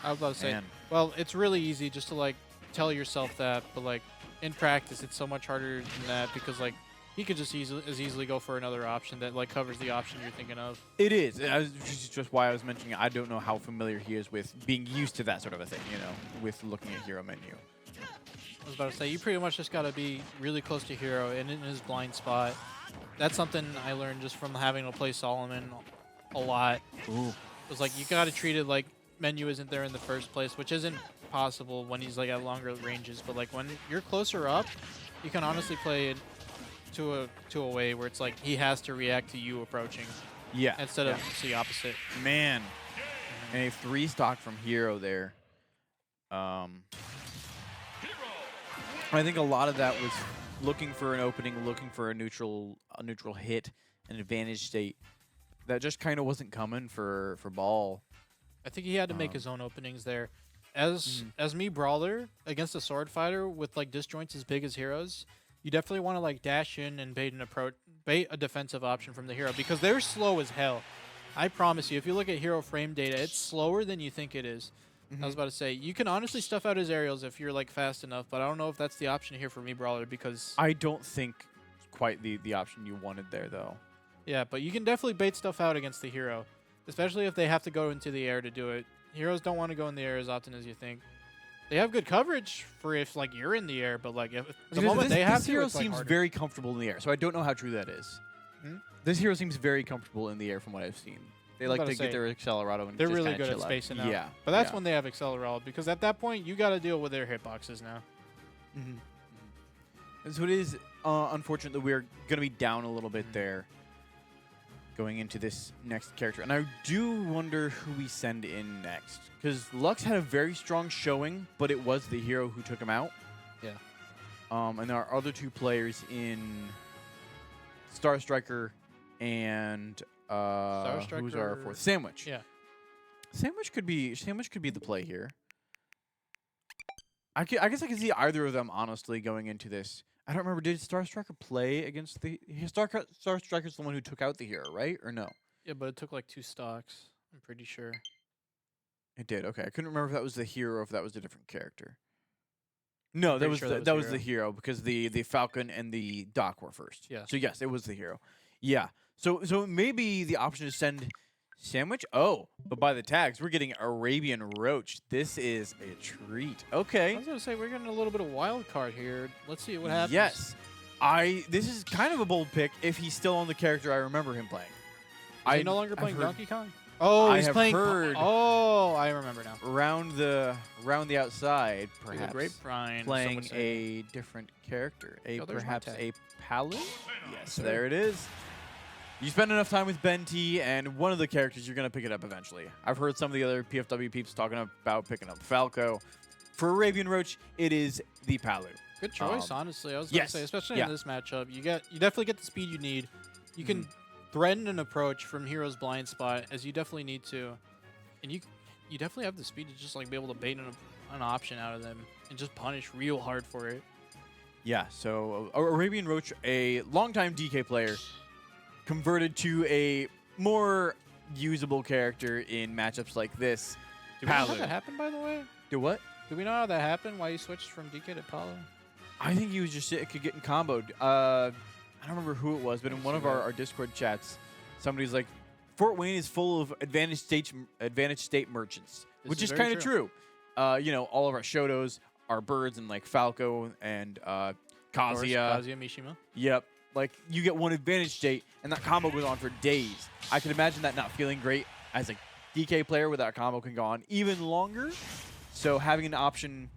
I was about to say, Man. well, it's really easy just to like tell yourself that, but like in practice, it's so much harder than that because like he could just easily go for another option that like covers the option you're thinking of. It is. Just why I was mentioning I don't know how familiar he is with being used to that sort of a thing, you know, with looking at hero menu. I was about to say, you pretty much just got to be really close to hero and in his blind spot. That's something I learned just from having to play Solomon a lot. Ooh. It was like you got to treat it like menu isn't there in the first place, which isn't possible when he's like at longer ranges. But like when you're closer up, you can honestly play it to a way where it's like he has to react to you approaching Yeah. instead of just the opposite. Man. And a 3 stock from hero there. I think a lot of that was looking for an opening, looking for a neutral hit, an advantage state that just kind of wasn't coming for Ball. I think he had to make his own openings there. As me brawler against a sword fighter with like disjoints as big as heroes, you definitely want to like dash in and bait a defensive option from the hero because they're slow as hell. I promise you, if you look at hero frame data, it's slower than you think it is. I was about to say, you can honestly stuff out his aerials if you're like fast enough, but I don't know if that's the option here for me brawler because I don't think quite the option you wanted there though. yeah, but you can definitely bait stuff out against the hero, especially if they have to go into the air to do it. Heroes don't want to go in the air as often as you think. They have good coverage for if like you're in the air, but like if the moment they have this to, hero it's, like, seems harder. very comfortable in the air, so I don't know how true that is. This hero seems very comfortable in the air from what I've seen. They I was like about to to get say, their Accelerado and They're just really kinda good at chill out. spacing out. Yeah, But that's yeah. when they have Accelerado because at that point you got to deal with their hitboxes now. And so it is unfortunate that we're going to be down a little bit there going into this next character. And I do wonder who we send in next. Because Lux had a very strong showing, but it was the hero who took him out. Yeah. And our other two players in Star Striker and who's our fourth? Sandwich. Yeah. Sandwich could be the play here. I guess I can see either of them honestly going into this. I don't remember. Did Star Striker play against the Star Striker's the one who took out the hero, right? Or no? Yeah, but it took like 2 stocks. I'm pretty sure. It did. Okay, I couldn't remember if that was the hero or if that was a different character. No, that was sure that was the hero because the Falcon and the Doc were first. Yeah. So yes, it was the hero. Yeah. So maybe the option is send Sandwich. Oh, but by the tags, we're getting Arabian Roach. This is a treat. Okay. I was gonna say we're getting a little bit of wild card here. Let's see what happens. Yes. This is kind of a bold pick if he's still on the character I remember him playing. Is he no longer playing I've heard- Donkey Kong? Oh, I he's have playing. heard- Oh, I remember now. Round the outside, Through the perhaps grapevine, some playing would say. a different character, Oh, there's my perhaps tag. a Palu. Yes, sir. there it is. You spend enough time with Ben T, and one of the characters you're gonna pick it up eventually. I've heard some of the other PFW peeps talking about picking up Falco. For Arabian Roach, it is the Palu. Good choice, honestly. I was yes, gonna say, especially yeah. in this matchup, you definitely get the speed you need. You can threaten an approach from Hero's blind spot as you definitely need to, and you definitely have the speed to just like be able to bait an option out of them and just punish real hard for it. Yeah. So Arabian Roach, a longtime DK player, converted to a more usable character in matchups like this. Did we know how Palu. that happened, by the way? Do what? Do we know how that happened? Why you switched from DK to Palu? I think he was just getting comboed. I don't remember who it was, but in one of our Discord chats, somebody's like, Fort Wayne is full of advantage state merchants, which is kind of true. You know, all of our Shotos are birds and like Falco and Kazuya. Kazuya Mishima. Yep. Like you get one advantage state and that combo goes on for days. I can imagine that not feeling great as a DK player where that combo can go on even longer. So having an option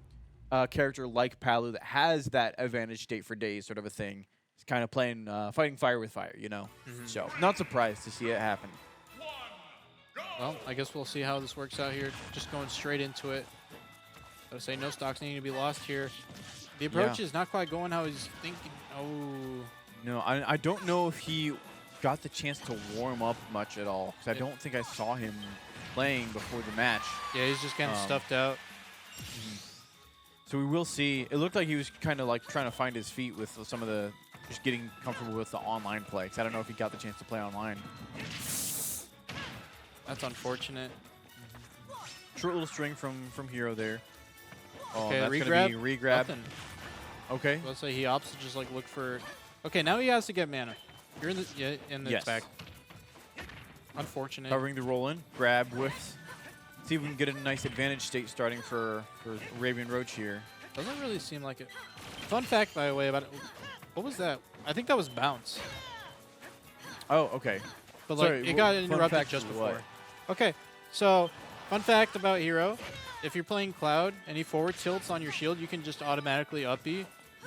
character like Palu that has that advantage state for days sort of a thing is kind of playing fighting fire with fire, you know? So not surprised to see it happen. Well, I guess we'll see how this works out here. Just going straight into it. I would say no stocks needing to be lost here. The approach is not quite going how he's thinking. Oh. No, I don't know if he got the chance to warm up much at all because I don't think I saw him playing before the match. Yeah, he's just getting stuffed out. So we will see. It looked like he was kind of like trying to find his feet with some of the just getting comfortable with the online play. Because I don't know if he got the chance to play online. That's unfortunate. Short little string from Hero there. Oh, Okay, that's regrab. gonna be regrab. Nothing. Okay. Let's say he opts to just like look for. Okay, now he has to get mana. You're in the Yes. back. Unfortunate. Covering the roll in. Grab whiffs. See if we can get a nice advantage state starting for Arabian Roach here. Doesn't really seem like it. Fun fact, by the way, about it. What was that? I think that was bounce. Oh, okay. But like Sorry, it got fun interrupted fact just is before. what? Okay, so fun fact about Hero: if you're playing Cloud and he forward tilts on your shield, you can just automatically up B,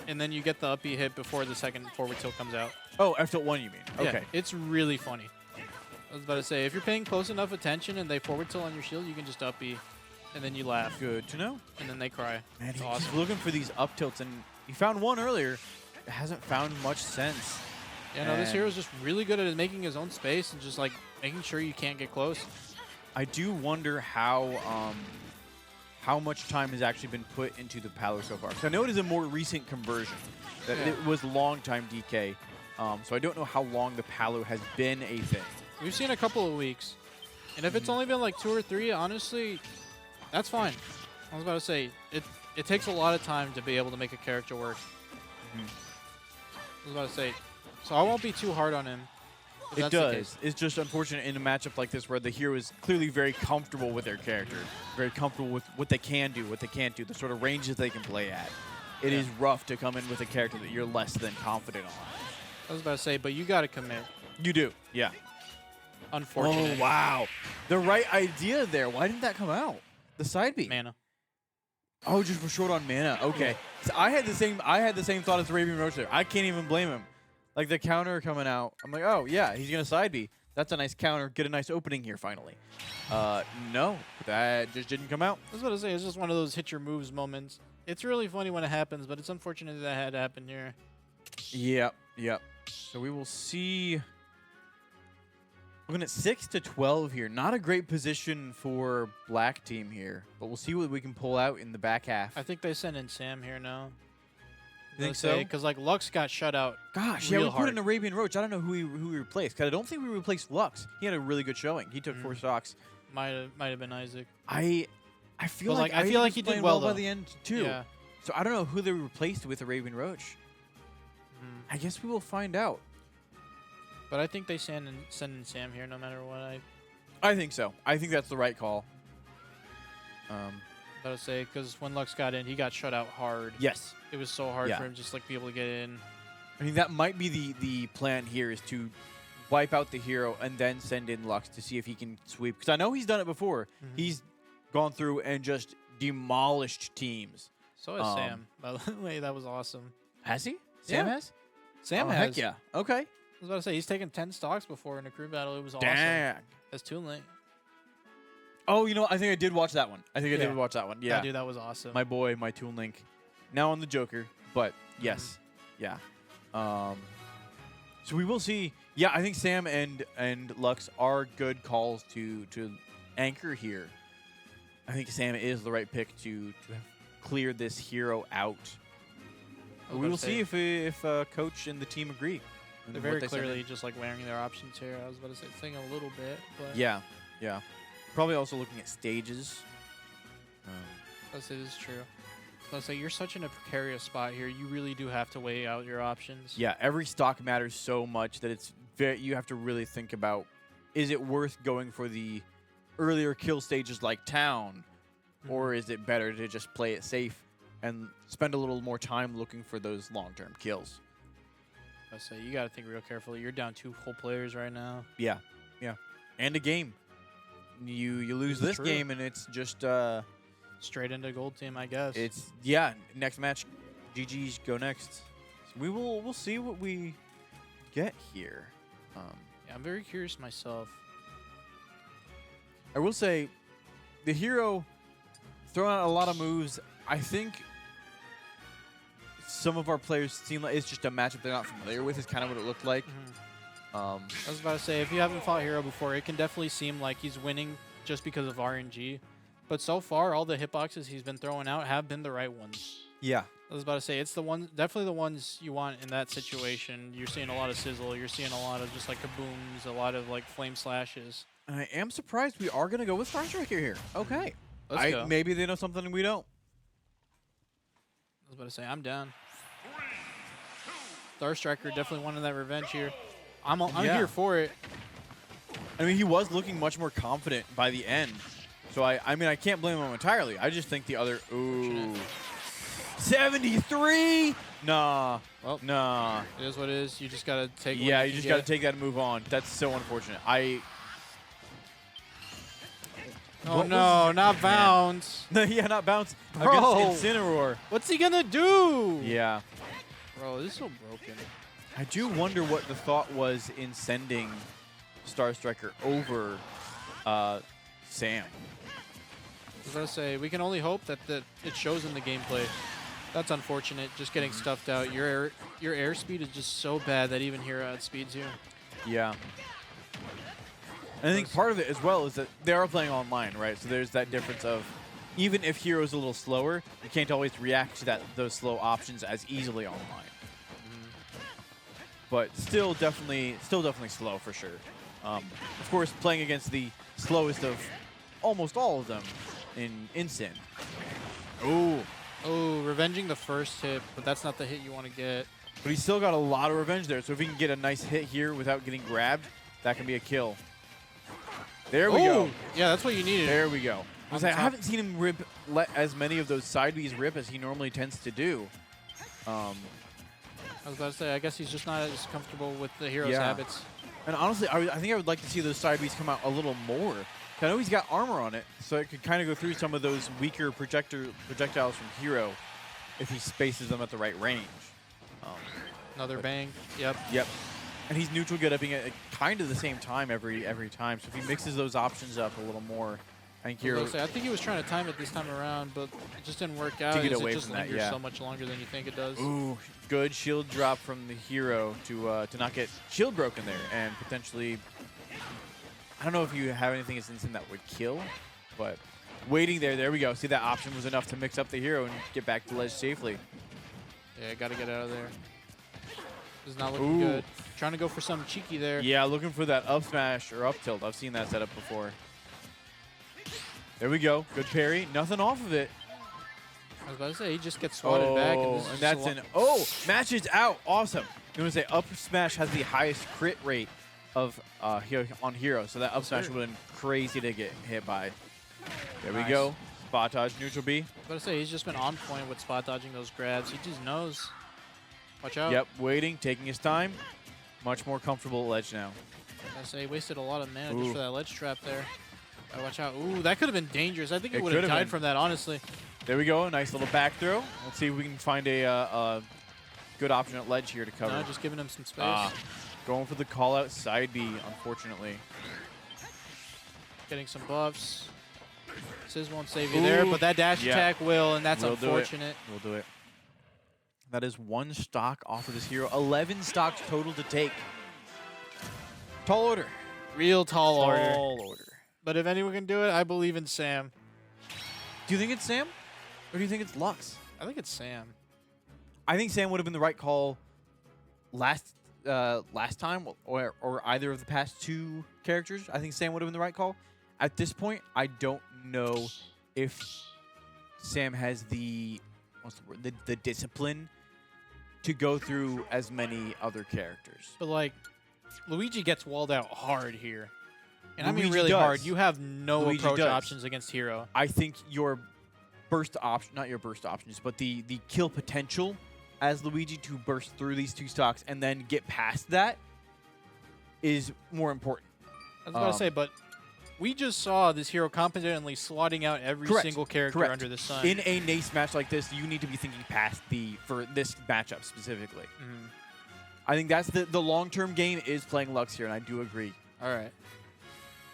and then you get the up B hit before the second forward tilt comes out. Oh, F tilt 1 you mean? Okay. Yeah, it's really funny. I was about to say, if you're paying close enough attention and they forward tilt on your shield, you can just up B, and then you laugh, Good to know. and then they cry. Man, It's he's awesome. looking for these up tilts, and he found one earlier. It hasn't found much sense. Yeah, no, this And- hero is just really good at making his own space and just like making sure you can't get close. I do wonder how much time has actually been put into the Palu so far. So I know it is a more recent conversion. That Yeah. It was long time DK. So I don't know how long the Palu has been a thing. We've seen a couple of weeks, and if it's only been like 2 or 3, honestly, that's fine. I was about to say, it takes a lot of time to be able to make a character work. I was about to say, so I won't be too hard on him. if It that's the does. case. It's just unfortunate in a matchup like this where the hero is clearly very comfortable with their character, very comfortable with what they can do, what they can't do, the sort of ranges they can play at. It Yeah. is rough to come in with a character that you're less than confident on. I was about to say, but you got to commit. You do, yeah. Unfortunate. Oh, wow. The right idea there. Why didn't that come out? The side B. Mana. Oh, just for short on mana. Okay. So I had the same thought as Arabian Roach there. I can't even blame him. Like the counter coming out. I'm like, oh yeah, he's gonna side B. That's a nice counter. Get a nice opening here finally. No, that just didn't come out. I was about to say, it's just one of those hit your moves moments. It's really funny when it happens, but it's unfortunate that had happened here. Yep, yep. So we will see. Looking at 6 to 12 here. Not a great position for black team here, but we'll see what we can pull out in the back half. I think they sent in Sam here now. You think so? Because like Lux got shut out. Gosh, yeah, real we put hard. in Arabian Roach. I don't know who we replaced, because I don't think we replaced Lux. He had a really good showing. He took 4 stocks. Might have been Isaac. I feel like I feel like he was did playing well by though. the end too. Yeah. So I don't know who they replaced with Arabian Roach. I guess we will find out. But I think they send in Sam here no matter what. I think so. I think that's the right call. Gotta say, because when Lux got in, he got shut out hard. Yes. It was so hard Yeah. for him just like be able to get in. I mean, that might be the plan here, is to wipe out the hero and then send in Lux to see if he can sweep. Because I know he's done it before. He's gone through and just demolished teams. So has Sam. By the way, that was awesome. Has he? Sam Yeah. has? Sam Oh, has. heck yeah. Okay. I was about to say, he's taken 10 stocks before in a crew battle. It was awesome. Dang. That's too late. Oh, you know, I think I did watch that one. I think I Yeah. did watch that one. Yeah. Yeah, dude, that was awesome. My boy, my Toon Link. Now on the Joker, but yes. Yeah. So we will see. Yeah, I think Sam and Lux are good calls to anchor here. I think Sam is the right pick to have cleared this hero out. We will see if coach and the team agree. They're very clearly just like wearing their options here. I was about to say thing a little bit, but Yeah, yeah. Probably also looking at stages. it is true. I was say you're such in a precarious spot here. You really do have to weigh out your options. Yeah, every stock matters so much that it's you have to really think about, is it worth going for the earlier kill stages like town, or is it better to just play it safe and spend a little more time looking for those long-term kills? I say you got to think real carefully. You're down 2 whole players right now. Yeah, yeah. And a game. You lose this True. game and it's just Straight into gold team, I guess. it's next match, GG's go next. So we'll see what we get here. Yeah, I'm very curious myself. I will say, the hero throwing out a lot of moves. I think some of our players seem like it's just a matchup they're not familiar with. Is kind of what it looked like. I was about to say, if you haven't fought hero before, it can definitely seem like he's winning just because of RNG. But so far, all the hitboxes he's been throwing out have been the right ones. Yeah. I was about to say, it's the one, definitely the ones you want in that situation. You're seeing a lot of sizzle. You're seeing a lot of just like kabooms, a lot of like flame slashes. And I am surprised we are going to go with Star Striker here. Okay. Let's go. Maybe they know something we don't. I was about to say, I'm down. Star Striker definitely wanted that revenge here. I'm Yeah. here for it. I mean, he was looking much more confident by the end. So I mean, I can't blame him entirely. I just think the other 73. Nah. Well, Nah. it is what it is. You just gotta take. what Yeah, you you can just got to get. take that and move on. That's so unfortunate. Oh What no, was- not Man. bounce. Yeah, not bounce Bro. against Incineroar. What's he gonna do? Yeah. Bro, this is so broken. I do wonder what the thought was in sending Star Striker over Sam. I was gonna say, we can only hope that it shows in the gameplay. That's unfortunate, just getting stuffed out. Your airspeed is just so bad that even hero outspeeds you. Yeah. And I think part of it as well is that they are playing online, right? So there's that difference of, even if hero's a little slower, you can't always react to those slow options as easily online. But still definitely slow for sure. Of course, playing against the slowest of almost all of them in Sin. Ooh. Oh, revenging the first hit, but that's not the hit you want to get. But he's still got a lot of revenge there, so if he can get a nice hit here without getting grabbed, that can be a kill. There we go. Yeah, that's what you needed. There we go. On I top. haven't seen him let as many of those side Bs rip as he normally tends to do. I was about to say, I guess he's just not as comfortable with the hero's Yeah. habits. And honestly, I think I would like to see those side Bs come out a little more. I know he's got armor on it, so it could kind of go through some of those weaker projectiles from Hero if he spaces them at the right range. Another bang. Yep. Yep. And he's neutral get upping at kind of the same time every time. So if he mixes those options up a little more, I think Hero I think he was trying to time it this time around, but it just didn't work out. get As away it just from that, lingers yeah. so much longer than you think it does. Ooh, good shield drop from the Hero to not get shield broken there and potentially. I don't know if you have anything as instant that would kill, but waiting there. There we go. See, that option was enough to mix up the Hero and get back to ledge safely. Yeah, got to get out of there. This is not looking Ooh. good. Trying to go for something cheeky there. Yeah, looking for that up smash or up tilt. I've seen that setup before. There we go. Good parry. Nothing off of it. I was about to say, he just gets swatted back. And that's an... Oh, match is out. Awesome. I'm going to say up smash has the highest crit rate of on Hero. So that up smash would have been crazy to get hit by. There we go. Spot dodge, neutral B. I was about to say, he's just been on point with spot dodging those grabs. He just knows. Watch out. Yep, waiting, taking his time. Much more comfortable at ledge now. I was about to say, he wasted a lot of mana just for that ledge trap there. Watch out. Ooh, that could have been dangerous. I think he would have died from that, honestly. There we go. A nice little back throw. Let's see if we can find a good option at ledge here to cover. No, just giving him some space. Going for the call out side B, unfortunately. Getting some buffs. Sizz won't save you there, but that dash attack will, and that's unfortunate. We'll do it. That is 1 stock off of this Hero. 11 stocks total to take. Tall order. Real tall order. Tall order. But if anyone can do it, I believe in Sam. Do you think it's Sam? Or do you think it's Lux? I think it's Sam. I think Sam would have been the right call last time or either of the past 2 characters. I think Sam would have been the right call. At this point, I don't know if Sam has the the discipline to go through as many other characters. But like Luigi gets walled out hard here. And Luigi I mean really does. hard. You have no Luigi approach does. options against Hero. I think your burst option, not your burst options, but the kill potential as Luigi to burst through these 2 stocks and then get past that is more important. I was about to say, but we just saw this Hero competently swatting out every single character under the sun. In a NACE match like this, you need to be thinking past for this matchup specifically. I think that's the long-term game is playing Lux here, and I do agree. All right.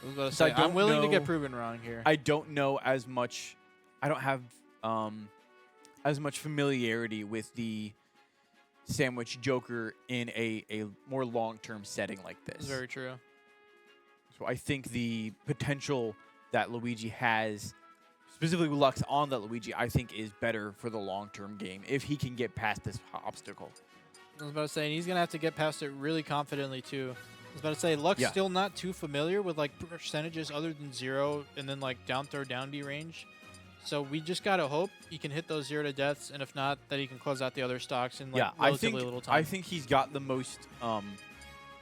I was about to say, I'm willing to get proven wrong here. I don't know as much. I don't have as much familiarity with the Sandwich Joker in a more long-term setting like this. That's very true. So I think the potential that Luigi has, specifically with Lux on that Luigi, I think is better for the long-term game if he can get past this obstacle. I was about to say, and he's going to have to get past it really confidently, too. I was about to say, Lux still not too familiar with, like, percentages other than 0 and then, like, down throw, down B range. So we just got to hope he can hit those 0 to deaths, and if not, that he can close out the other stocks in, like, relatively little time. I think he's got the most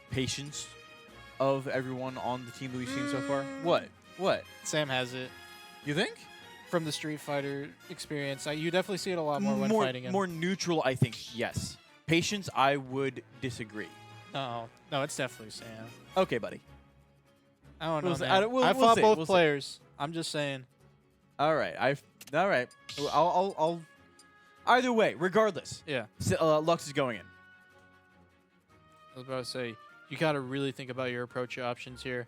patience of everyone on the team that we've seen so far. What? Sam has it. You think? From the Street Fighter experience, you definitely see it a lot more when fighting him. More neutral, I think, yes. Patience, I would disagree. No, it's definitely Sam. Okay, buddy. I don't know, man. I fought both players. I'm just saying. All right. All right. I'll either way, regardless. Yeah. Lux is going in. I was about to say, you got to really think about your approach options here.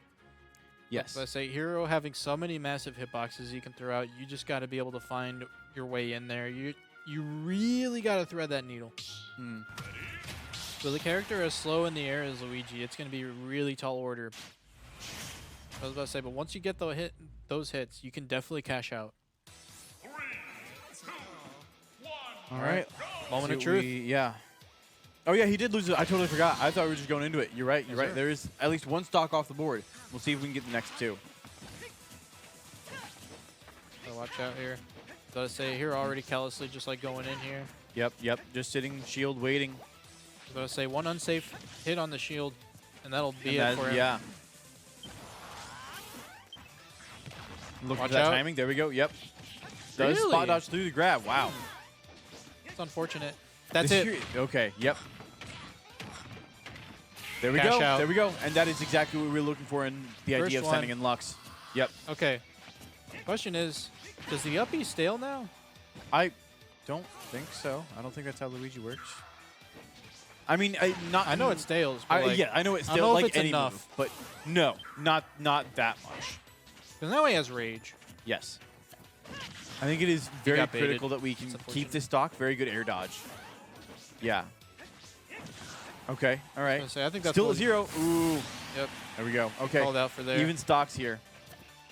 Yes. I say, Hero having so many massive hitboxes he can throw out, you just got to be able to find your way in there. You really got to thread that needle. So the character as slow in the air as Luigi, it's going to be really tall order. I was about to say, but once you get those hits, you can definitely cash out. 3, 2, 1. All right. Moment of truth. Yeah. Oh, yeah, he did lose it. I totally forgot. I thought we were just going into it. You're right. You're right. Sir. There is at least 1 stock off the board. We'll see if we can get the next 2. So watch out here. So I say, Hero already callously just like going in here. Yep. Just sitting, shield, waiting. I was about to say, 1 unsafe hit on the shield, and that'll be it for him. Yeah. Look at that timing. There we go. Yep. Does Really? spot dodge through the grab. Wow. It's unfortunate. That's it. Okay. Yep. There we Cash go. out. There we go. And that is exactly what we were looking for in the First idea of one. sending in Lux. Yep. Okay. Question is, does the uppy stale now? I don't think so. I don't think that's how Luigi works. I mean, I know it stales. But like, yeah, I know it's don't know still if like it's any enough. move, but no, not that much. Because now he has rage. Yes. I think it is very got baited. critical that we can It's keep unfortunate. this stock. Very good air dodge. Yeah. Okay. All right. I think that's Still a one- 0. Ooh. Yep. There we go. Okay. Called out for there. Even stocks here.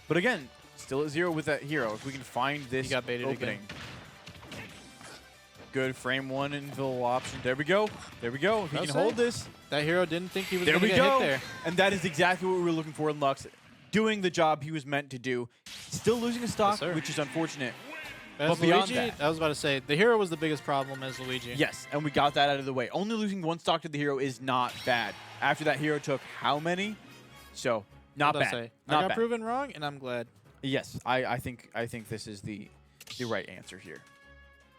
But again, still at 0 with that hero. If we can find this He got baited opening. again. Good frame 1 invisible option. There we go. There we go. If he I'll can say. hold this. That hero didn't think he was There going to we get go. hit there. And that is exactly what we were looking for in Lux. Doing the job he was meant to do. Still losing a stock, sir. which is unfortunate. As But beyond Luigi, that- I was about to say, the hero was the biggest problem as Luigi. Yes, and we got that out of the way. Only losing 1 stock to the hero is not bad. After that hero took how many? So, not I was bad. about to say, Not I got bad. proven wrong, and I'm glad. Yes, I think this is the right answer here.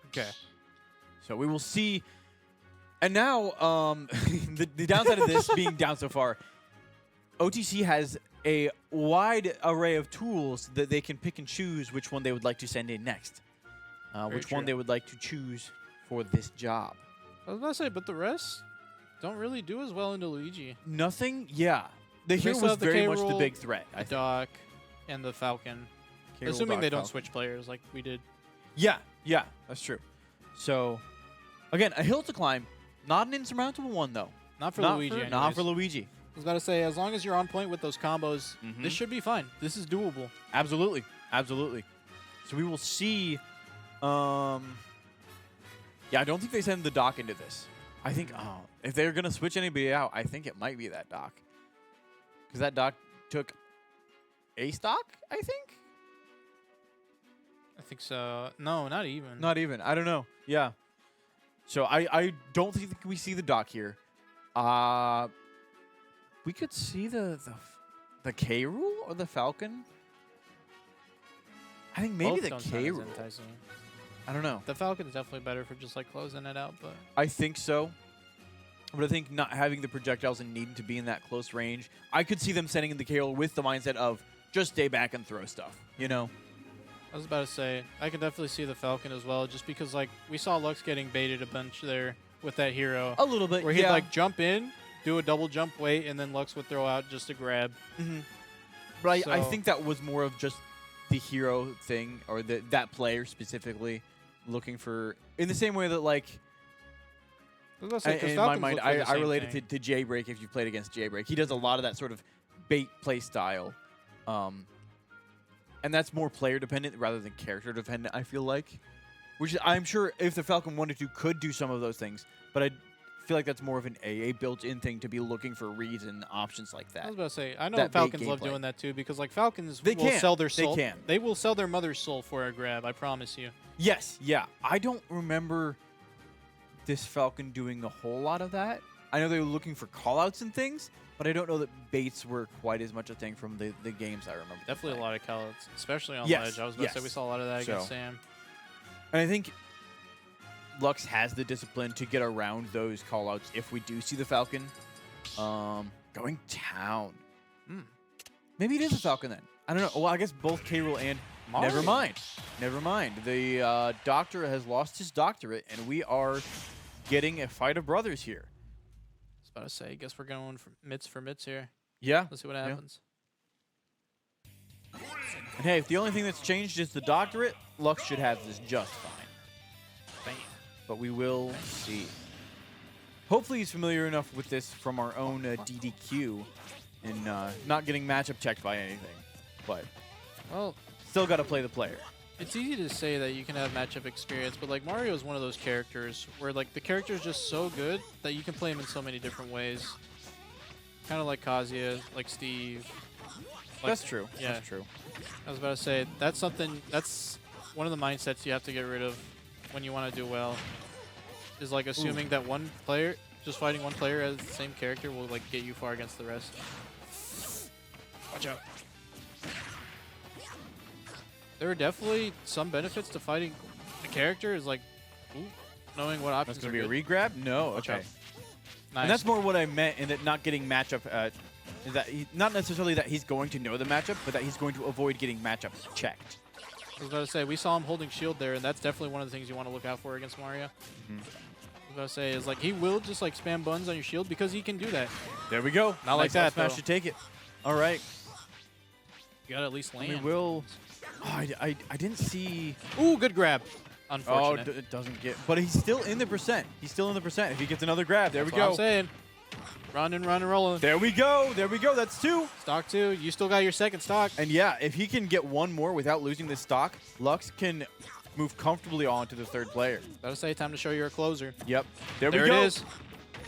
Okay. So we will see. And now, the downside of this being down so far, OTC has a wide array of tools that they can pick and choose which one they would like to send in next. Which one true. they would like to choose for this job. I was about to say, but the rest don't really do as well into Luigi. Nothing, yeah. The They hero still was have the very much the K-Rool, big threat. I The think. Doc and the Falcon. K-Rool, Assuming Doc, they don't Falcon. switch players like we did. Yeah, that's true. So, again, a hill to climb. Not an insurmountable one, though. Not for not Luigi. For, anyways. not for Luigi. I was about to say, as long as you're on point with those combos, Mhm. this should be fine. This is doable. Absolutely. Absolutely. So we will see. Yeah, I don't think they send the Doc into this. I think if they're going to switch anybody out, I think it might be that Doc. Because that Doc took a stock, I think? I think so. No, not even. Not even. I don't know. Yeah. So I don't think we see the Doc here. We could see the K rule or the Falcon. I think maybe Both the don't sound K as rule. enticing. I don't know. The Falcon is definitely better for just like closing it out, but I think so. But I think not having the projectiles and needing to be in that close range, I could see them sending in the K rule with the mindset of just stay back and throw stuff. You know? I was about to say I could definitely see the Falcon as well, just because like we saw Lux getting baited a bunch there with that hero, A little bit. where he'd yeah. like jump in, do a double jump, wait, and then Lux would throw out just a grab. Mhm. But I So- think that was more of just the hero thing, or that player specifically looking for, in the same way that like I was about to say, 'cause in my Falcons mind look for the I same relate it thing. to Jaybreak. If you've played against Jaybreak, he does a lot of that sort of bait play style, and that's more player dependent rather than character dependent. I feel like, which I'm sure if the Falcon wanted to could do some of those things, but I feel like that's more of an AA built-in thing to be looking for reads and options like I that. was about to say, I know that bait Falcons love gameplay. doing that too, because like Falcons They will can. sell their They soul. can. They will sell their mother's soul for a grab. I promise you. Yes, yeah. I don't remember this Falcon doing a whole lot of that. I know they were looking for callouts and things, but I don't know that baits were quite as much a thing from the games I remember. Definitely a lot of callouts, especially on Yes, ledge. I was about to say we yes. saw a lot of that against So- Sam. And I think Lux has the discipline to get around those callouts if we do see the Falcon. Going down. Maybe it is a Falcon then. I don't know. Well, I guess both K-Rool and... Never Mario. mind. Never mind. The doctor has lost his doctorate, and we are getting a fight of brothers here. I was about to say, I guess we're going for mitts here. Yeah. Let's see what Yeah. happens. And hey, if the only thing that's changed is the doctorate, Lux should have this just fine. Bam. But we will see. Hopefully he's familiar enough with this from our own DDQ and not getting matchup checked by anything. But Well, still got to play the player. it's easy to say that you can have matchup experience, but like Mario is one of those characters where like the character is just so good that you can play him in so many different ways. Kind of like Kazuya, like Steve. Like, That's true. yeah. That's true. I was about to say that's one of the mindsets you have to get rid of when you want to do well. Is like assuming that one player, just fighting one player as the same character will like get you far against the rest. Watch out. There are definitely some benefits to fighting a character is like knowing what options That's are going to be a good. regrab? No. Watch Okay. out. Nice. And that's more what I meant in that not getting matchup. Is that not necessarily that he's going to know the matchup, but that he's going to avoid getting matchups checked. I was about to say, we saw him holding shield there, and that's definitely one of the things you want to look out for against Mario. I was about to say, is like he will just like spam buttons on your shield because he can do that. There we go. Not like Nice that, up smash though. to take it. All right. You got to at least land. We will Oh, I didn't see. Ooh, good grab. Oh, Unfortunate. it doesn't get. But he's still in the percent. He's still in the percent. If he gets another grab, there That's we what go. I'm saying. Run and rolling. There we go. There we go. That's 2. Stock 2. You still got your second stock. And yeah, if he can get one more without losing this stock, Lux can move comfortably on to the 3rd player. Gotta say, time to show you're a closer. Yep. There There we go. it is. Can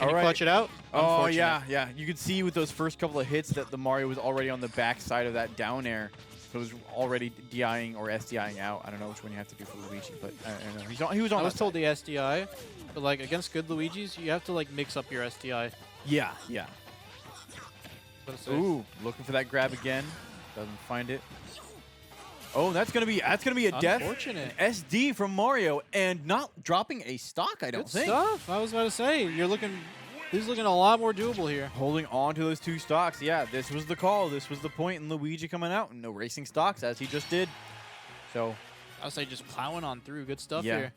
All you right. clutch it out? Oh, Unfortunate. yeah. You could see with those first couple of hits that the Mario was already on the back side of that down air. So it was already DIing or SDIing out. I don't know which one you have to do for Luigi, but I don't know. He was on I was that told the SDI, but like against good Luigis, you have to like mix up your SDI. side. Yeah. Gotta say. Ooh, looking for that grab again. Doesn't find it. Oh, that's gonna be a death. Unfortunate. SD from Mario and not dropping a stock, I don't Good think. stuff. I was about to say, he's looking a lot more doable here. Holding on to those 2 stocks. Yeah, this was the call. This was the point in Luigi coming out. No racing stocks, as he just did. So, I would say just plowing on through. Good stuff yeah. here.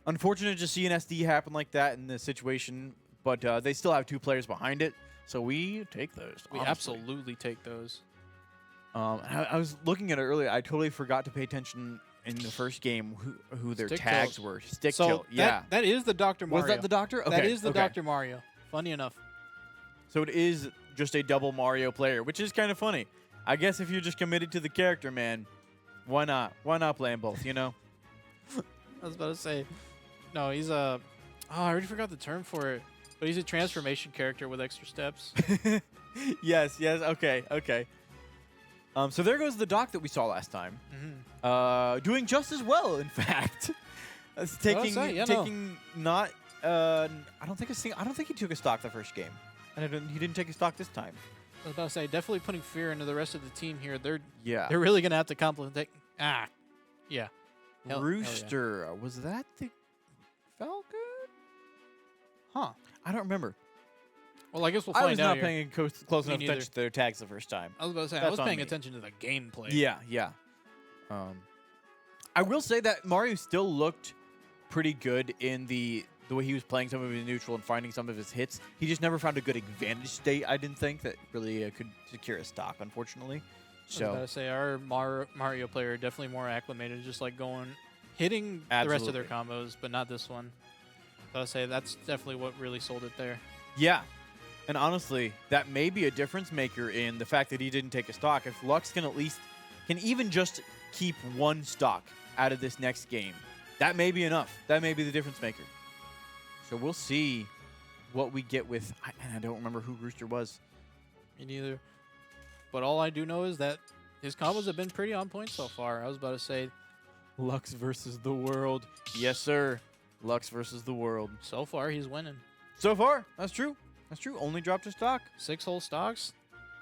Unfortunate to see an SD happen like that in this situation, but they still have 2 players behind it. So we take those. We honestly. absolutely take those. I was looking at it earlier. I totally forgot to pay attention in the first game who their Stick tags tilt. were. Stick So tilt. Yeah. that is the Dr. Mario. Was that the Doctor? Okay. That is the okay. Dr. Mario. Funny enough. So it is just a double Mario player, which is kind of funny. I guess if you're just committed to the character, man, why not? Why not play them both, you know? I was about to say, no, he's a. Oh, I already forgot the term for it. But he's a transformation character with extra steps. yes. Okay. So there goes the Doc that we saw last time. Doing just as well, in fact. It's taking not. I don't think he took a stock the first game, and he didn't take a stock this time. I was about to say, definitely putting fear into the rest of the team here. They're Yeah. really gonna have to complement. Yeah. Hell yeah. Rooster, was that the Falcon? Huh. I don't remember. Well, I guess we'll I find was out not here. paying close Me enough neither. attention to their tags the first time. I was about to say, I That's was on paying me. attention to the gameplay. Yeah. I will say that Mario still looked pretty good in the way he was playing some of his neutral and finding some of his hits. He just never found a good advantage state, I didn't think, that really could secure a stock, unfortunately. I was about So, to say, our Mario player definitely more acclimated, just like hitting the rest of their combos, but not this one. So I would say that's definitely what really sold it there. yeah. And honestly, that may be a difference maker in the fact that he didn't take a stock. If Lux can even just keep 1 stock out of this next game, that may be enough. That may be the difference maker. So we'll see what we get with. And I don't remember who Rooster was. Me neither. But all I do know is that his combos have been pretty on point so far. I was about to say, Lux versus the world. Yes, sir. Lux versus the world. so far he's winning. So far, that's true. That's true. Only dropped a stock. 6 whole stocks,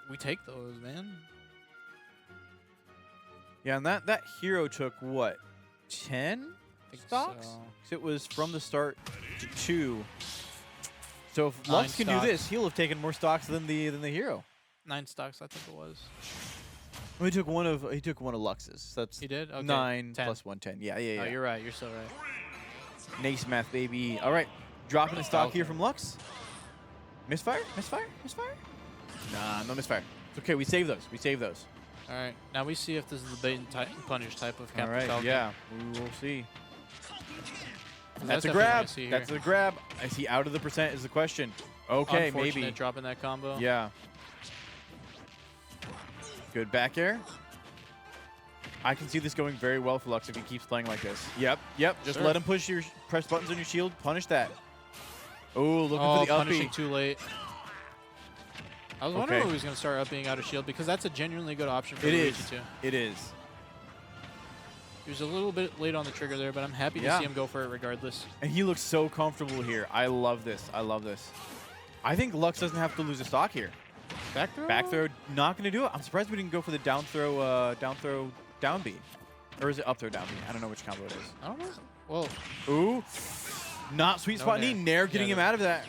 we take those, man. Yeah, and that hero took what? 10 Think stocks? so. 'Cause it was from the start to 2. So if 9 Lux can do this, stocks. he'll have taken more stocks than the hero. 9 stocks, I think it was. Well, he took one of Lux's. So that's He did? Okay. 9 10. plus 110. Yeah. Oh, you're right. You're so right. NACE math, baby. All right, dropping a stock here from Lux. Misfire? Nah, no misfire. It's okay. We save those. All right. Now we see if this is the bait and punish type of All Captain right, Falcon. yeah, we will see. That's a definitely what I grab. see here. That's a grab. Is he out of the percent is the question. Okay, Unfortunate maybe. dropping that combo. Yeah. Good back air. I can see this going very well for Lux if he keeps playing like this. Yep. Just Sure. let him press buttons on your shield. Punish that. Oh, looking Oh, for the punishing uppy. too late. I was wondering Okay. if he was going to start upping out of shield because that's a genuinely good option for It Luigi is. too. It is. He was a little bit late on the trigger there, but I'm happy to Yeah. see him go for it regardless. And he looks so comfortable here. I love this. I think Lux doesn't have to lose a stock here. Back throw? Back throw, not going to do it. I'm surprised we didn't go for the down throw, down B. Or is it up throw, down B? I don't know which combo it is. I don't know. Well, Ooh. Not sweet No spot nair. knee. Nair getting Yeah, him out of that.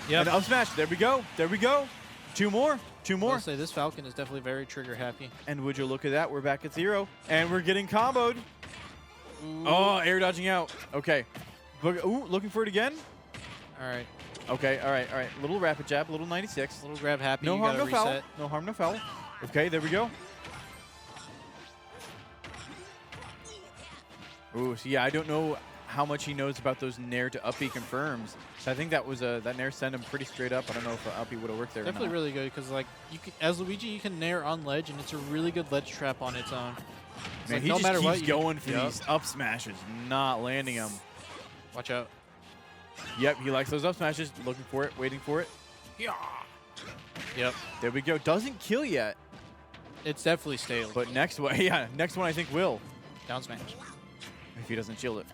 yeah. And up smash. There we go. 2 more. I'll say this Falcon is definitely very trigger happy. And would you look at that? We're back at 0. And we're getting comboed. Ooh. Oh, air dodging out. Okay. Ooh, looking for it again. All right. Okay, all right. Little rapid jab, little 96. Little grab happy. No you harm, gotta no foul. reset. No harm, no foul. Okay, there we go. Ooh, so yeah, I don't know how much he knows about those nair to up B confirms. So I think that was that nair sent him pretty straight up. I don't know if up B would have worked there. Definitely or not. really good because like as Luigi, you can nair on ledge, and it's a really good ledge trap on its own. It's Man, like he no just matter keeps what, going for these up smashes, not landing them. Watch out. Yep, he likes those up smashes, looking for it, waiting for it. Yeah. Yep. There we go. Doesn't kill yet, It's definitely stale. but next one, yeah, next one I think will, Down smash. if he doesn't shield it.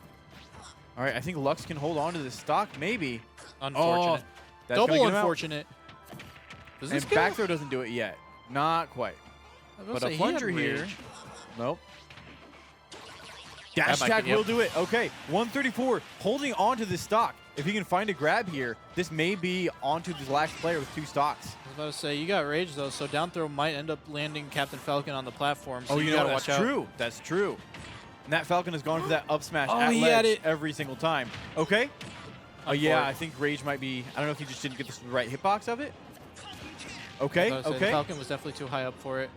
All right, I think Lux can hold on to this stock, maybe. Unfortunate. That's gonna Double get him out. unfortunate. Does this And kill? back throw doesn't do it yet. Not quite. I was But gonna a say, he had plunger here. rage. Nope. Dash might attack get- will do it. Okay, 134, holding on to this stock. If he can find a grab here, this may be onto the last player with 2 stocks. I was about to say, you got rage though, so down throw might end up landing Captain Falcon on the platform. So Oh, you know gotta what? That's watch out. true. That's true. And that Falcon has gone for that up smash Oh, at he ledge had it. every single time. Okay. Oh, Unfortunate. yeah, I think Rage might be... I don't know if he just didn't get the right hitbox of it. Okay, I was about to say, okay. The Falcon was definitely too high up for it.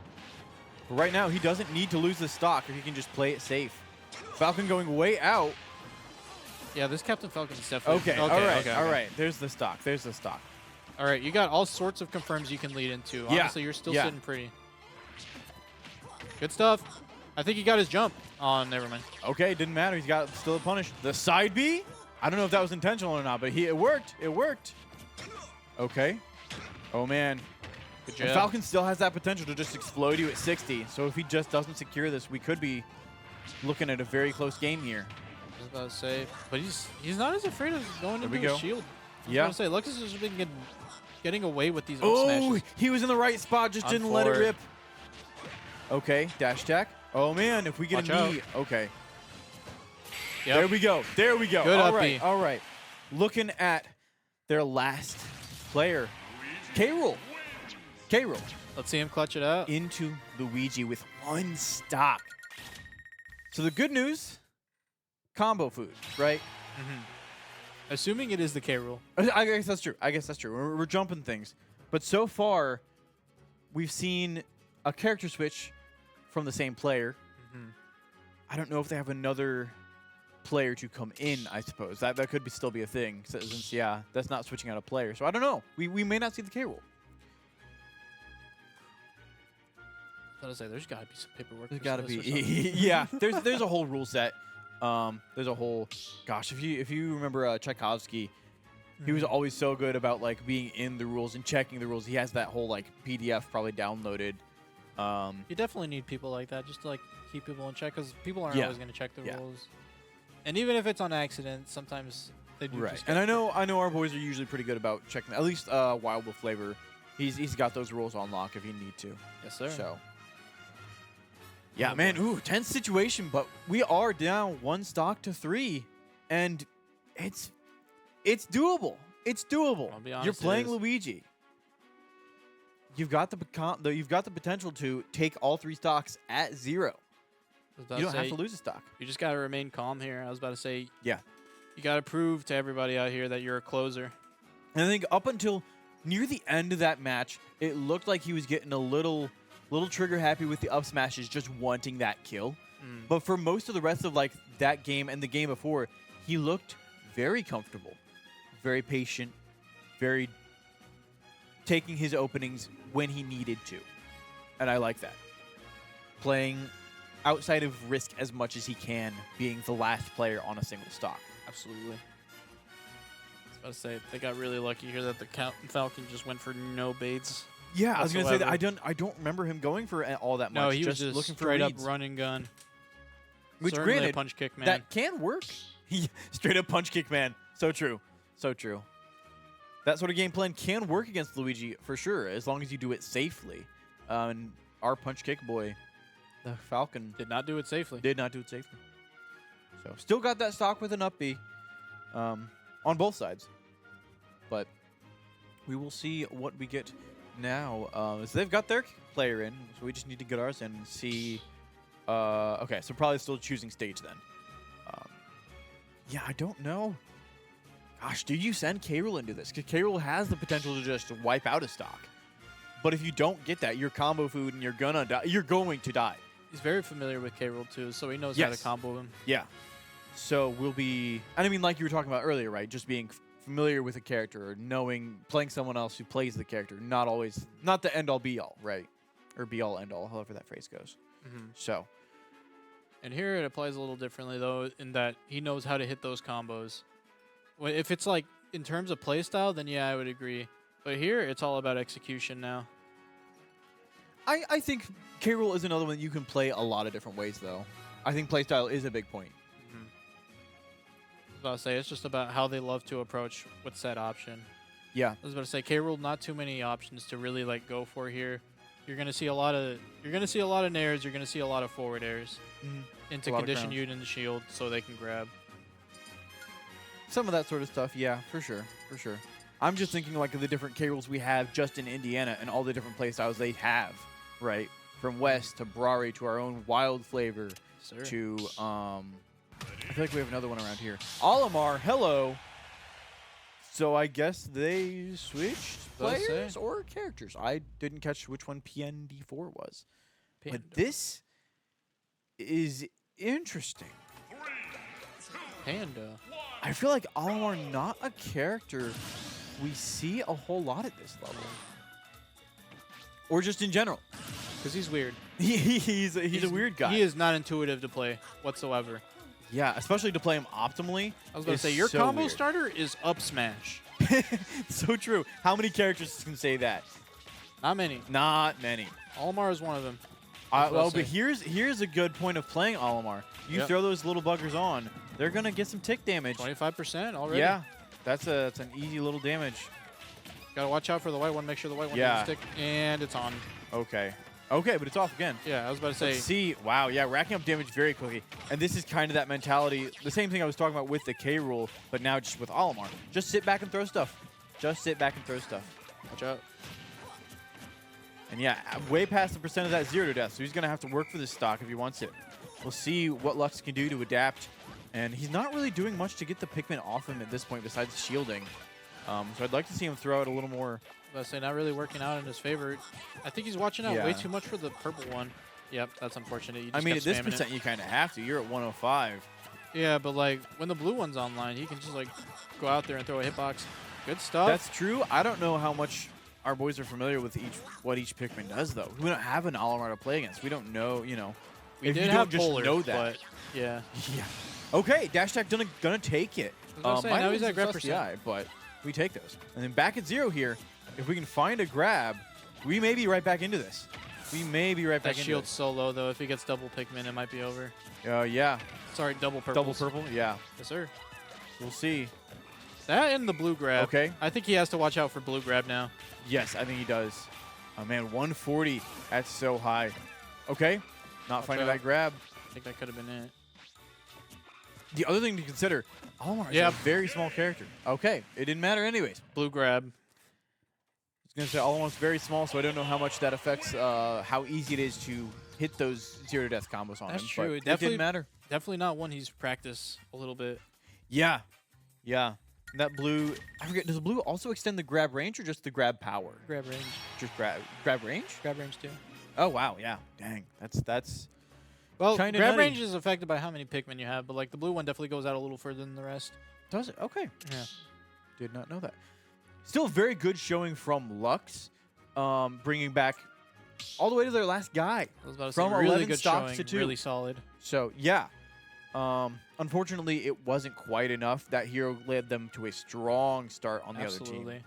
But right now, he doesn't need to lose the stock if he can just play it safe. Falcon going way out. Yeah, this Captain Falcon is definitely... Okay, all right, okay, all okay. right. There's the stock. There's the stock. All right, you got all sorts of confirms you can lead into. Yeah, Honestly, you're still yeah. sitting pretty. Good stuff. I think he got his jump. Oh, never mind. Okay, didn't matter. He's got still a punish. The side B? I don't know if that was intentional or not, but it worked. It worked. Okay. Oh, man. Good And job. Falcon still has that potential to just explode you at 60. So if he just doesn't secure this, we could be looking at a very close game here. I was about to say, but he's not as afraid of going There into we a go. shield. I was Yeah. about to say, Lux has just been getting away with these up Oh, smashes. he was in the right spot, just didn't let it Unfortunate. rip. Okay, dash attack. Oh, man, if we get Watch a out. knee. Okay. Yep. There we go. There we go. Good All up right. B. All right. Looking at their last player, K-Rool. K-Rool Let's see him clutch it out. into Luigi with 1 stock. So the good news, combo food, right? Assuming it is the K rule. I guess that's true. I guess that's true. We're jumping things. But so far, we've seen a character switch from the same player. I don't know if they have another player to come in, I suppose. That could still be a thing, since, yeah, that's not switching out a player. So I don't know. We may not see the K rule. I was about to say, there's got to be some paperwork. There's for got to this or be. something. Yeah, there's a whole rule set. There's a whole, gosh, if you remember Tchaikovsky, he was always so good about like being in the rules and checking the rules. He has that whole like PDF probably downloaded. You definitely need people like that just to like keep people in check, because people aren't Yeah. always going to check the Yeah. rules. And even if it's on accident, sometimes they do. Right. just And get- I know our boys are usually pretty good about checking. At least Wild with Flavor, he's got those rules on lock if you need to. Yes, sir. So. Yeah, Oh, man. boy. Ooh, tense situation, but we are down 1 stock to 3, and it's doable. It's doable. I'll be You're honest, it playing is. Luigi. You've got the potential to take all 3 stocks at 0. I was about You don't have say, to lose a stock. You just got to remain calm here. I was about to say, Yeah. you got to prove to everybody out here that you're a closer. And I think up until near the end of that match, it looked like he was getting a little trigger happy with the up smashes, just wanting that kill. But for most of the rest of like that game and the game before, he looked very comfortable, very patient, very taking his openings when he needed to. And I like that. Playing outside of risk as much as he can, being the last player on a single stock. Absolutely. I was about to say, they got really lucky here that the Falcon just went for no baits. Yeah, I was gonna say that whatsoever. I don't remember him going for all that much. No, he was just just looking for straight up reads. run and gun. Which Certainly granted, a punch kick, man. that can work. Straight up punch kick, man. So true. So true. That sort of game plan can work against Luigi for sure, as long as you do it safely. And our punch kick boy, the Falcon, Did not do it safely. did not do it safely. So still got that stock with an up B on both sides. But we will see what we get now. So they've got their player in, so we just need to get ours in and see. Okay, so probably still choosing stage then. Yeah, I don't know. Gosh, do you send K-Rool into this? Because K-Rool has the potential to just wipe out a stock. But if you don't get that, you're combo food and you're gonna die. You're going to die. He's very familiar with K. Rool too, so he knows how to Yes. combo him. Yeah. So we'll be, and I mean, like you were talking about earlier, right? Just being familiar with a character or playing someone else who plays the character, not the end all be all, right? Or be all end all, however that phrase goes. So, And here it applies a little differently, though, in that he knows how to hit those combos. If it's like in terms of playstyle, then yeah, I would agree. But here, it's all about execution now. I think K. Rool is another one that you can play a lot of different ways, though. I think playstyle is a big point. I was about to say, it's just about how they love to approach with said option. Yeah. I was about to say, K. Rool, not too many options to really like go for here. You're gonna see a lot of nairs. You're gonna see a lot of forward airs into A lot of condition crowns. you in the shield so they can grab. Some of that sort of stuff, yeah, for sure. I'm just thinking like of the different K. Rools we have just in Indiana and all the different playstyles they have, right? From West to Brari to our own Wild Flavor to, I feel like we have another one around here. Olimar, hello. So I guess they switched players or characters. I didn't catch which one PND4 was. But this is interesting. Panda. I feel like Olimar not a character we see a whole lot at this level. Or just in general. Because he's weird. He's a weird guy. He is not intuitive to play whatsoever. Yeah, especially to play him optimally. I was going to is say, your so combo weird. starter is up smash. So true. How many characters can say that? Not many. Not many. Olimar is one of them. Well, but here's a good point of playing Olimar. You Yep. throw those little buggers on, they're going to get some tick damage. 25% already. Yeah, that's an easy little damage. Got to watch out for the white one. Make sure the white one Yeah. doesn't stick. And it's on. Okay. Okay, but it's off again. Yeah, I was about to say. Let's see. Wow, yeah, racking up damage very quickly. And this is kind of that mentality. The same thing I was talking about with the K. Rool, but now just with Olimar. Just sit back and throw stuff. Just sit back and throw stuff. Watch out. And yeah, way past the percent of that 0 to death, so he's going to have to work for this stock if he wants it. We'll see what Lux can do to adapt. And he's not really doing much to get the Pikmin off him at this point besides shielding. So I'd like to see him throw out a little more. I was about to say, not really working out in his favor. I think he's watching out way Yeah. too much for the purple one. Yep, that's unfortunate. You just I mean, at kept this spamming it. percent, you kind of have to. You're at 105. Yeah, but like when the blue one's online, he can just like go out there and throw a hitbox. Good stuff. That's true. I don't know how much our boys are familiar with what each Pikmin does, though. We don't have an Olimar to play against. We don't know, we if did you have don't just Polar, know that. but yeah. Yeah. Okay, Dash Tech gonna take it. I was gonna say, might now have he's been at grab some percent. SDI, but we take those. And then back at 0 here, if we can find a grab, we may be right back into this. We may be right That back into shield's so low though. If he gets double Pikmin, it might be over. yeah. Sorry, double purple. Double purple? Yeah. Yes, sir. We'll see. That and the blue grab. Okay. I think he has to watch out for blue grab now. Yes, I think he does. Oh, man, 140. That's so high. Okay. Not Watch finding out. that grab. I think that could have been it. The other thing to consider, Olimar is a Yep. very small character. Okay. It didn't matter anyways. Blue grab. I was going to say Olimar's very small, so I don't know how much that affects how easy it is to hit those 0 to death combos on That's him. true. But It it definitely- didn't matter. Definitely not one he's practiced a little bit. Yeah. Yeah. That blue, I forget, does the blue also extend the grab range or just the grab power? Grab range. Just grab range? Grab range too. Oh, wow. Yeah. Dang. That's Well, Kinda grab nutty. range is affected by how many Pikmin you have, but like the blue one definitely goes out a little further than the rest. does it? Okay. Yeah. Did not know that. Still very good showing from Lux, bringing back all the way to their last guy. I was about to From say, really 11 good stocks showing, to 2. really solid. So, yeah. Unfortunately, it wasn't quite enough. That hero led them to a strong start on the other Absolutely. team.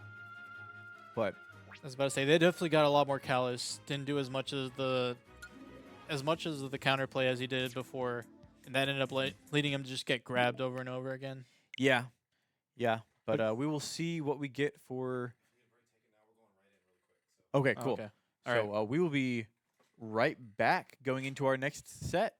But I was about to say they definitely got a lot more callous. Didn't do as much as the counterplay as he did before, and that ended up leading him to just get grabbed over and over again. yeah. Yeah. But we will see what we get for. Okay, cool. Okay. All right. So we will be right back going into our next set.